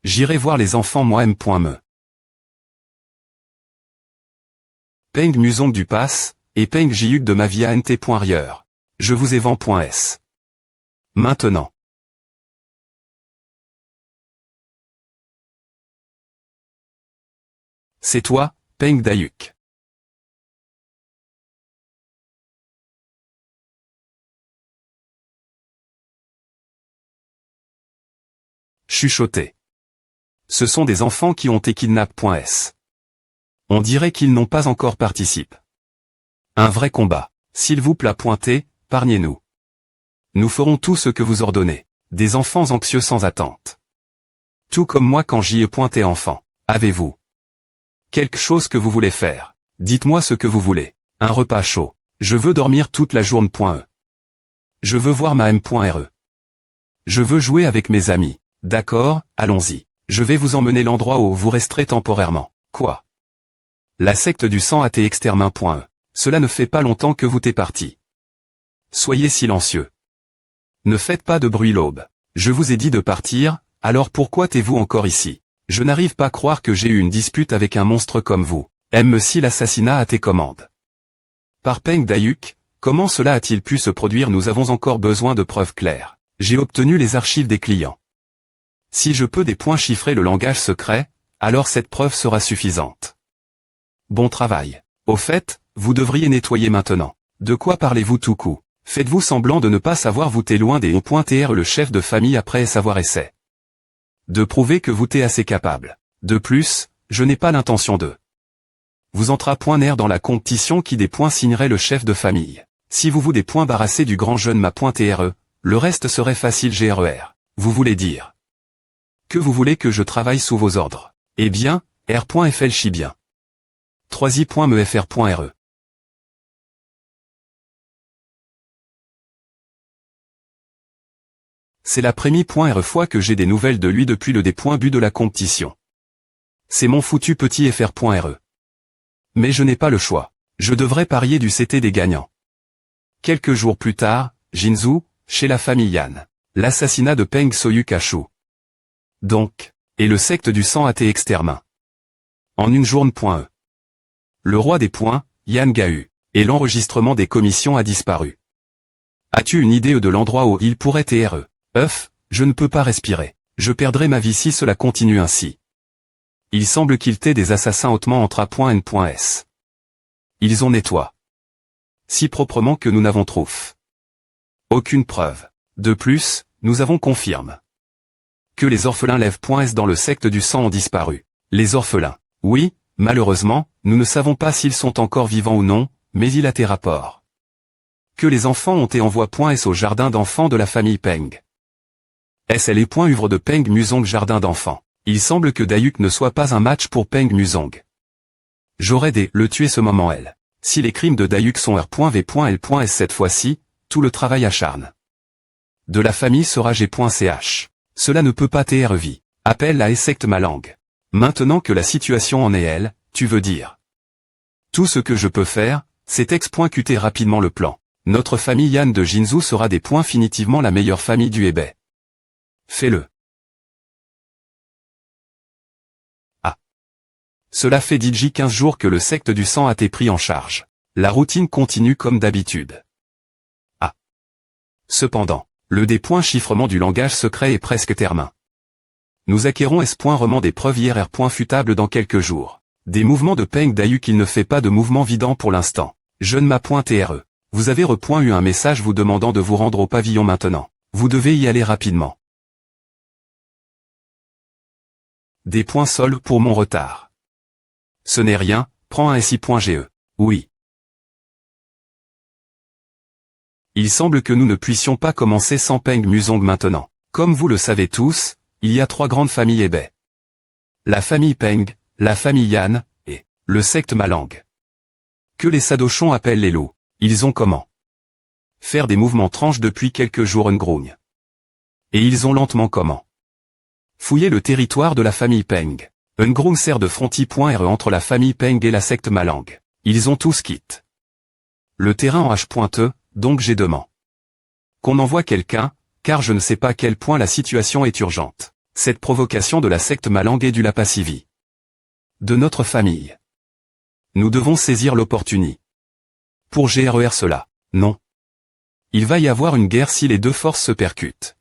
J'irai voir les enfants moi-même.me. Peng Muzong du pass, et Peng Jiuk de ma via nt.rieur. Je vous ai vend.s. Maintenant. C'est toi, Peng Dayuk. Chuchoter. Ce sont des enfants qui ont été kidnap.s. On dirait qu'ils n'ont pas encore participé. Un vrai combat. S'il vous plaît pointez, pargnez-nous. Nous ferons tout ce que vous ordonnez. Des enfants anxieux sans attente. Tout comme moi quand j'y ai pointé enfant. Avez-vous quelque chose que vous voulez faire? Dites-moi ce que vous voulez. Un repas chaud. Je veux dormir toute la journée.e. Je veux voir ma m.re. Je veux jouer avec mes amis. D'accord, allons-y. Je vais vous emmener l'endroit où vous resterez temporairement. Quoi? La secte du sang a été extermin.e. Cela ne fait pas longtemps que vous t'es parti. Soyez silencieux. Ne faites pas de bruit l'aube. Je vous ai dit de partir, alors pourquoi t'es-vous encore ici? Je n'arrive pas à croire que j'ai eu une dispute avec un monstre comme vous. Aime si l'assassinat à tes commandes. Par Peng Dayuk, comment cela a-t-il pu se produire? Nous avons encore besoin de preuves claires. J'ai obtenu les archives des clients. Si je peux des points chiffrer le langage secret, alors cette preuve sera suffisante. Bon travail. Au fait, vous devriez nettoyer maintenant. De quoi parlez-vous tout coup? Faites-vous semblant de ne pas savoir vous t'es loin des .tr le chef de famille après savoir essaie de prouver que vous t'es assez capable. De plus, je n'ai pas l'intention de vous entrer dans la compétition qui des points signerait le chef de famille. Si vous des points barrassés du grand jeune ma.tre, le reste serait facile grer. Vous voulez dire que vous voulez que je travaille sous vos ordres. Eh bien, r.fl chie bien. 3i.mefr.re. C'est la première fois que j'ai des nouvelles de lui depuis le but de la compétition. C'est mon foutu petit fr.re. Mais je n'ai pas le choix. Je devrais parier du CT des gagnants. Quelques jours plus tard, Jinzhou, chez la famille Yan. L'assassinat de Peng Soyuk-Ashu. Donc, et le secte du sang a été extermin. En une journée.e. Le roi des points, Yan Gau. Et l'enregistrement des commissions a disparu. As-tu une idée de l'endroit où il pourrait être? Je ne peux pas respirer. Je perdrai ma vie si cela continue ainsi. Il semble qu'il t'ait des assassins hautement entre.n.s. Ils ont nettoyé. Si proprement que nous n'avons trouvé aucune preuve. De plus, nous avons confirmé que les orphelins lève.s dans le secte du sang ont disparu. Les orphelins. Oui, malheureusement, nous ne savons pas s'ils sont encore vivants ou non, mais il a été rapport que les enfants ont été envoyés.s au jardin d'enfants de la famille Peng. SLE.uvre de Peng Musong jardin d'enfants. Il semble que Dayuk ne soit pas un match pour Peng Musong. J'aurais le tuer ce moment elle. Si les crimes de Dayuk sont r.v.l.s cette fois-ci, tout le travail acharne de la famille sera g.ch. Cela ne peut pas être vie. Appelle la secte ma langue. Maintenant que la situation en est elle, tu veux dire. Tout ce que je peux faire, c'est expointer rapidement le plan. Notre famille Yan de Jinzhou sera définitivement la meilleure famille du Hebei. Fais-le. Ah. Cela fait 15 jours que le secte du sang a été pris en charge. La routine continue comme d'habitude. Ah. Cependant, le chiffrement du langage secret est presque terminé. Nous acquérons s.roman des preuves IRR.futable dans quelques jours. Des mouvements de Peng Dayuk qu'il ne fait pas de mouvement vidant pour l'instant. Jeune ma.tre. Vous avez eu un message vous demandant de vous rendre au pavillon maintenant. Vous devez y aller rapidement. Des points sols pour mon retard. Ce n'est rien, prends un SI.ge. Oui. Il semble que nous ne puissions pas commencer sans Peng Musong maintenant. Comme vous le savez tous, il y a 3 grandes familles Hebei. La famille Peng, la famille Yan, et le secte Malang. Que les Sadochons appellent les loups. Ils ont comment faire des mouvements tranches depuis quelques jours en grogne. Et ils ont lentement comment fouiller le territoire de la famille Peng. Ungroom sert de frontière entre la famille Peng et la secte Malang. Ils ont tous quitté le terrain en H.E, donc j'ai demandé qu'on envoie quelqu'un, car je ne sais pas à quel point la situation est urgente. Cette provocation de la secte Malang est du la passivie de notre famille. Nous devons saisir l'opportunité. Pour grer cela, non. Il va y avoir une guerre si les deux forces se percutent.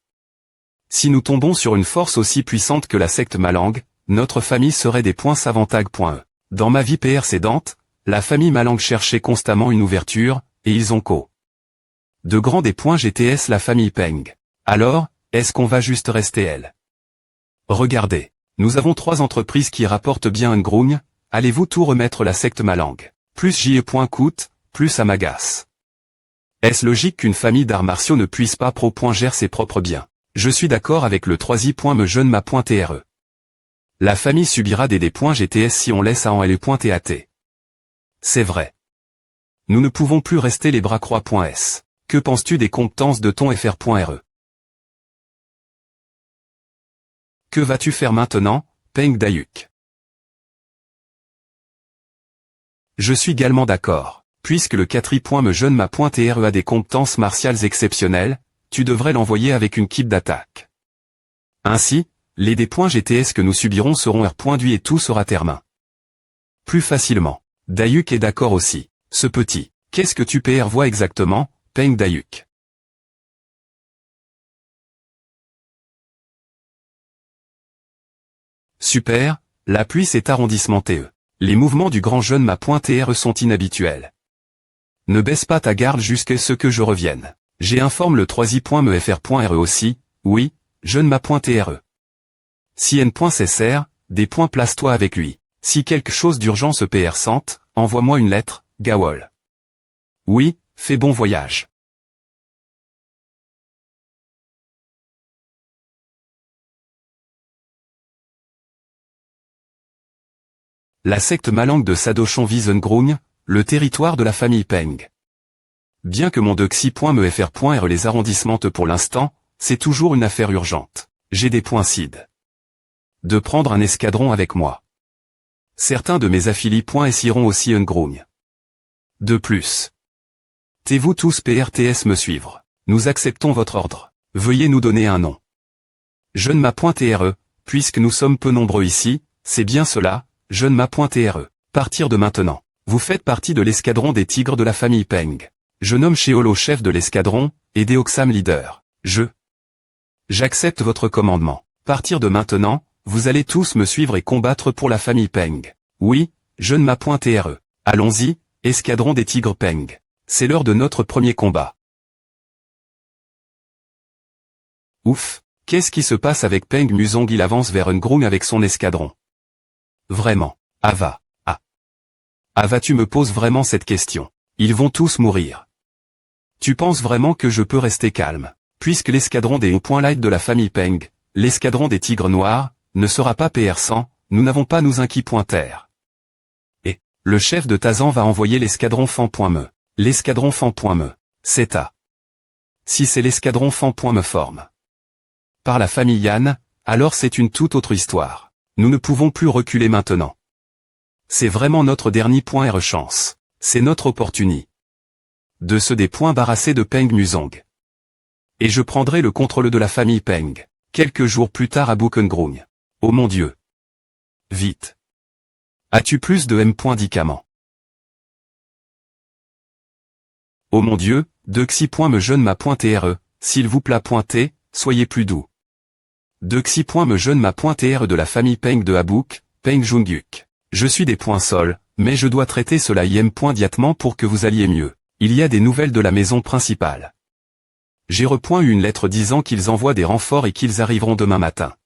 Si nous tombons sur une force aussi puissante que la secte Malang, notre famille serait des points savantage.e. Dans ma vie précédente, la famille Malang cherchait constamment une ouverture, et ils ont de grands des points GTS la famille Peng. Alors, est-ce qu'on va juste rester elle? Regardez, nous avons 3 entreprises qui rapportent bien un grogne, allez-vous tout remettre la secte Malang? Plus JE.coûte, plus ça m'agace. Est-ce logique qu'une famille d'arts martiaux ne puisse pas gérer ses propres biens? Je suis d'accord avec le 3i. Me jeune ma.tre. La famille subira des D.GTS si on laisse à en L.TAT. C'est vrai. Nous ne pouvons plus rester les bras croix.s. Que penses-tu des compétences de ton fr.re? Que vas-tu faire maintenant, Peng Dayuk? Je suis également d'accord. Puisque le 4i. Me jeune ma.tre a des compétences martiales exceptionnelles, tu devrais l'envoyer avec une kit d'attaque. Ainsi, les D.GTS que nous subirons seront R.du et tout sera termin. Plus facilement. Dayuk est d'accord aussi. Ce petit. Qu'est-ce que tu vois exactement, Peng Dayuk? Super, la pluie c'est arrondissement TE. Les mouvements du grand jeune ma.tre sont inhabituels. Ne baisse pas ta garde jusqu'à ce que je revienne. J'ai informe le 3i. Me fr.re aussi, oui, jeune ma.tre. Si n.cessr, des points place-toi avec lui. Si quelque chose d'urgent se sente, envoie-moi une lettre, Gawol. Oui, fais bon voyage. La secte malangue de Sadochon Wiesengrung, le territoire de la famille Peng. Bien que mon doxy. Me fr.re les arrondissements pour l'instant, c'est toujours une affaire urgente. J'ai des points CID. De prendre un escadron avec moi. Certains de mes affiliés.s iront aussi Ngrung. De plus. T'es-vous tous PRTS me suivre? Nous acceptons votre ordre. Veuillez nous donner un nom. Jeune ma.tre, puisque nous sommes peu nombreux ici, c'est bien cela, jeune ma.tre. Partir de maintenant. Vous faites partie de l'escadron des tigres de la famille Peng. Je nomme Sheolo chef de l'escadron, et Deoxam leader. J'accepte votre commandement. Partir de maintenant, vous allez tous me suivre et combattre pour la famille Peng. Oui, jeune ma.tre. Allons-y, escadron des tigres Peng. C'est l'heure de notre premier combat. Ouf, qu'est-ce qui se passe avec Peng Musong? Il avance vers Ngrung avec son escadron. Vraiment, Ava. Ava, tu me poses vraiment cette question. Ils vont tous mourir. Tu penses vraiment que je peux rester calme? Puisque l'escadron des light de la famille Peng, l'escadron des tigres noirs, ne sera pas PR100, nous n'avons pas nous inquiéter. Et, le chef de Tazan va envoyer l'escadron fan.me. L'escadron fan.me. C'est à. Si c'est l'escadron fan.me forme par la famille Yan, alors c'est une toute autre histoire. Nous ne pouvons plus reculer maintenant. C'est vraiment notre dernier point chance. C'est notre opportunité. De ceux des points barassés de Peng Musong. Et je prendrai le contrôle de la famille Peng. Quelques jours plus tard à Bukengrung. Oh mon Dieu. Vite. As-tu plus de médicaments? Oh mon Dieu, Dexy. Me jeune ma.tre, s'il vous plaît pointé, soyez plus doux. Dexy. Me jeune ma.tre de la famille Peng de Habuk, Peng Jungguk. Je suis des points sol, mais je dois traiter cela diatement pour que vous alliez mieux. Il y a des nouvelles de la maison principale. J'ai eu une lettre disant qu'ils envoient des renforts et qu'ils arriveront demain matin.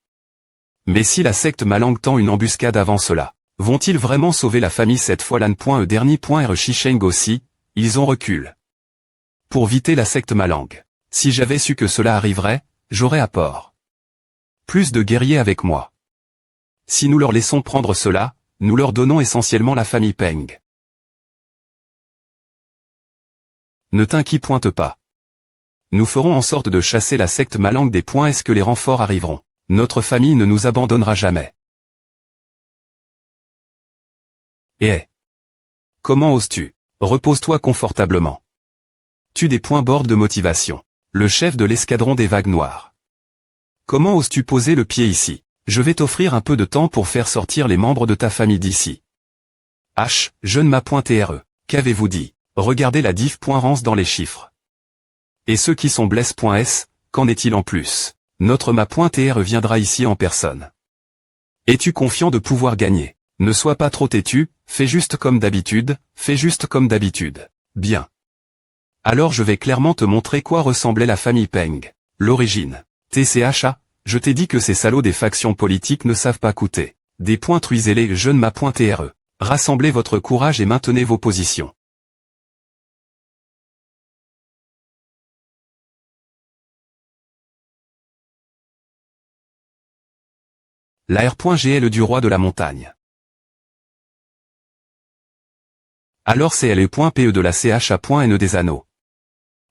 Mais si la secte Malang tend une embuscade avant cela, vont-ils vraiment sauver la famille cette fois? Dernier Shisheng aussi, ils ont recul. Pour viter la secte Malang. Si j'avais su que cela arriverait, j'aurais apport. Plus de guerriers avec moi. Si nous leur laissons prendre cela, nous leur donnons essentiellement la famille Peng. Ne t'inquiète pas. Nous ferons en sorte de chasser la secte Malang des points. Est-ce que les renforts arriveront? Notre famille ne nous abandonnera jamais. Comment oses-tu? Repose-toi confortablement. Tu des points bord de motivation. Le chef de l'escadron des vagues noires. Comment oses-tu poser le pied ici? Je vais t'offrir un peu de temps pour faire sortir les membres de ta famille d'ici. Jeune ma.tre. Qu'avez-vous dit? Regardez la diff.rance dans les chiffres. Et ceux qui sont bless.s, qu'en est-il en plus? Notre ma.tre viendra ici en personne. Es-tu confiant de pouvoir gagner? Ne sois pas trop têtu, fais juste comme d'habitude, Bien. Alors je vais clairement te montrer quoi ressemblait la famille Peng. L'origine. TCHA, je t'ai dit que ces salauds des factions politiques ne savent pas coûter. Des points truisez-les jeune ma.tre. Rassemblez votre courage et maintenez vos positions. La R.GL du roi de la montagne. Alors c'est LE.PE de la CHA.N des anneaux.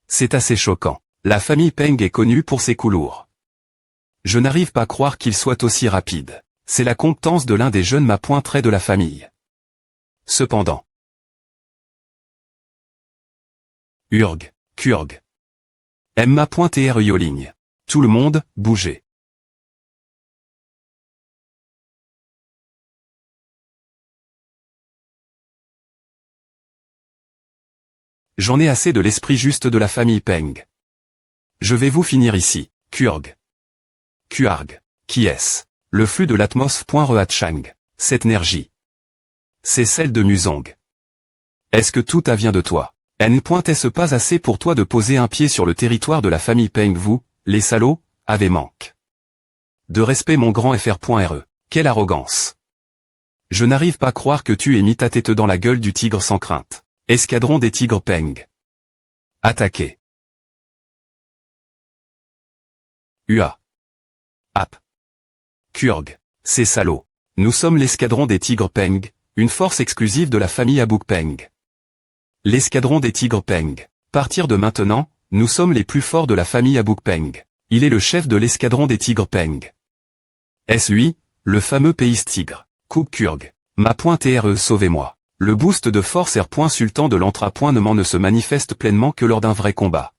C'est assez choquant. La famille Peng est connue pour ses coups lourds. Je n'arrive pas à croire qu'il soit aussi rapide. C'est la compétence de l'un des jeunes ma.trait de la famille. Cependant. Urg, Kurg. Emma.tr Yoling. Tout le monde, bougez. J'en ai assez de l'esprit juste de la famille Peng. Je vais vous finir ici, Kurg. Kuarg. Qui est-ce? Le flux de l'atmos.Rehachang. Cette énergie. C'est celle de Musong. Est-ce que tout vient de toi? N.Est-ce pas assez pour toi de poser un pied sur le territoire de la famille Peng? Vous, les salauds, avez manque de respect mon grand FR.RE. Quelle arrogance. Je n'arrive pas à croire que tu aies mis ta tête dans la gueule du tigre sans crainte. Escadron des tigres Peng. Attaquez. UA. Ap. Kurg. Ces salauds. Nous sommes l'escadron des tigres Peng, une force exclusive de la famille Abouk Peng. L'escadron des tigres Peng. Partir de maintenant, nous sommes les plus forts de la famille Abouk Peng. Il est le chef de l'escadron des tigres Peng. Est-ce lui, le fameux pays tigre? Kouk Kurg. Ma.TRE sauvez-moi. Le boost de force R. Sultan de l'Antra. Ne se manifeste pleinement que lors d'un vrai combat.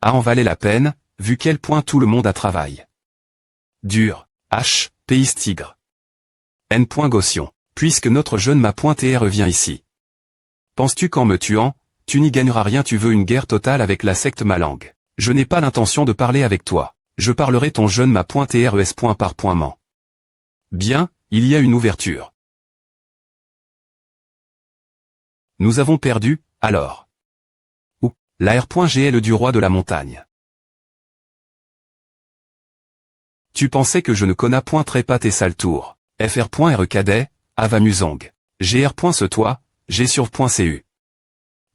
A en valait la peine, vu quel point tout le monde a travaillé. Dur. H. Pays tigre. N. Gaution. Puisque notre jeune ma.TR vient ici. Penses-tu qu'en me tuant, tu n'y gagneras rien? Tu veux une guerre totale avec la secte Malang. Je n'ai pas l'intention de parler avec toi. Je parlerai ton jeune ma.TR S. Par point. Bien, il y a une ouverture. Nous avons perdu, alors. Ou, la R.GL du roi de la montagne. Tu pensais que je ne connais pas tes sales tours. FR.RE cadet, Ava Musong. GR. Ce toi, G sur .cu.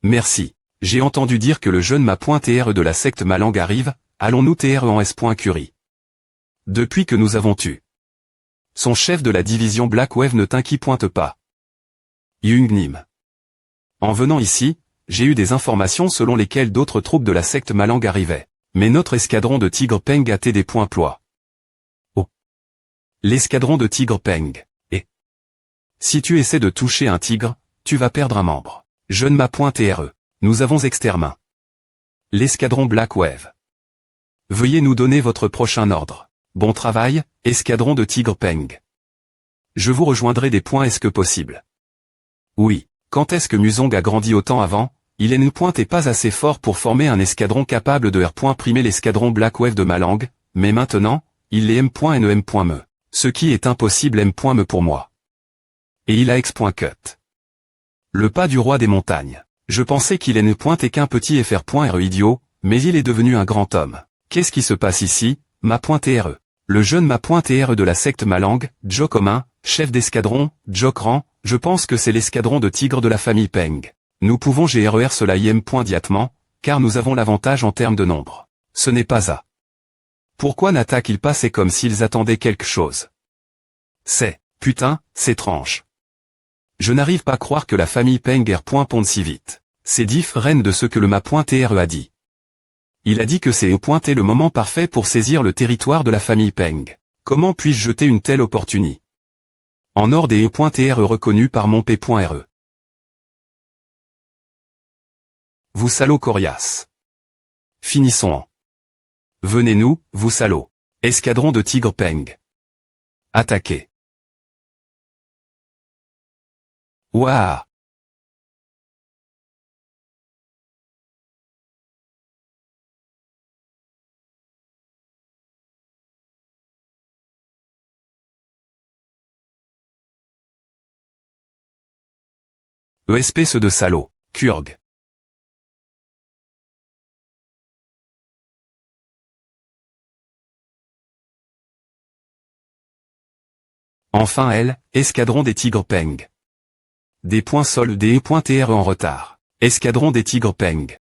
Merci. J'ai entendu dire que le jeune ma.TR de la secte Malang arrive, allons-nous TR en S. Curie. Depuis que nous avons tué son chef de la division Black Wave ne t'inquiète pas. Yung Nim. En venant ici, j'ai eu des informations selon lesquelles d'autres troupes de la secte Malang arrivaient. Mais notre escadron de tigres Peng a des points ploie. Oh. L'escadron de tigres Peng. Et si tu essaies de toucher un tigre, tu vas perdre un membre. Jeune ma.TRE. Nous avons extermin l'escadron Black Wave. Veuillez nous donner votre prochain ordre. Bon travail, escadron de tigres Peng. Je vous rejoindrai des points est-ce que possible. Oui. Quand est-ce que Musong a grandi autant avant? Il est pas assez fort pour former un escadron capable de R.primer l'escadron Black Wave de Malang, mais maintenant, il est M.NE. Ce qui est impossible M.me pour moi. Et il a X.cut. Le pas du roi des montagnes. Je pensais qu'il est qu'un petit FR.RE idiot, mais il est devenu un grand homme. Qu'est-ce qui se passe ici? Ma.TRE. Le jeune ma.TRE de la secte Malang, Jok Omin, chef d'escadron, Jok Ran, je pense que c'est l'escadron de tigres de la famille Peng. Nous pouvons GRER cela immédiatement, car nous avons l'avantage en termes de nombre. Ce n'est pas à. Pourquoi n'attaquent-ils pas? C'est comme s'ils attendaient quelque chose. Putain, c'est étrange. Je n'arrive pas à croire que la famille Peng ponde si vite. C'est différent de ce que le ma.TRE a dit. Il a dit que c'est le moment parfait pour saisir le territoire de la famille Peng. Comment puis-je jeter une telle opportunité? En or des E.TRE reconnus par mon P.RE. Vous salauds coriaces. Finissons en. Venez-nous, vous salauds. Escadron de tigres Peng. Attaquez. Ouah. Espèce de salaud. Kurg. Enfin elle, escadron des tigres Peng. Des points sols des E.TRE en retard. Escadron des tigres Peng.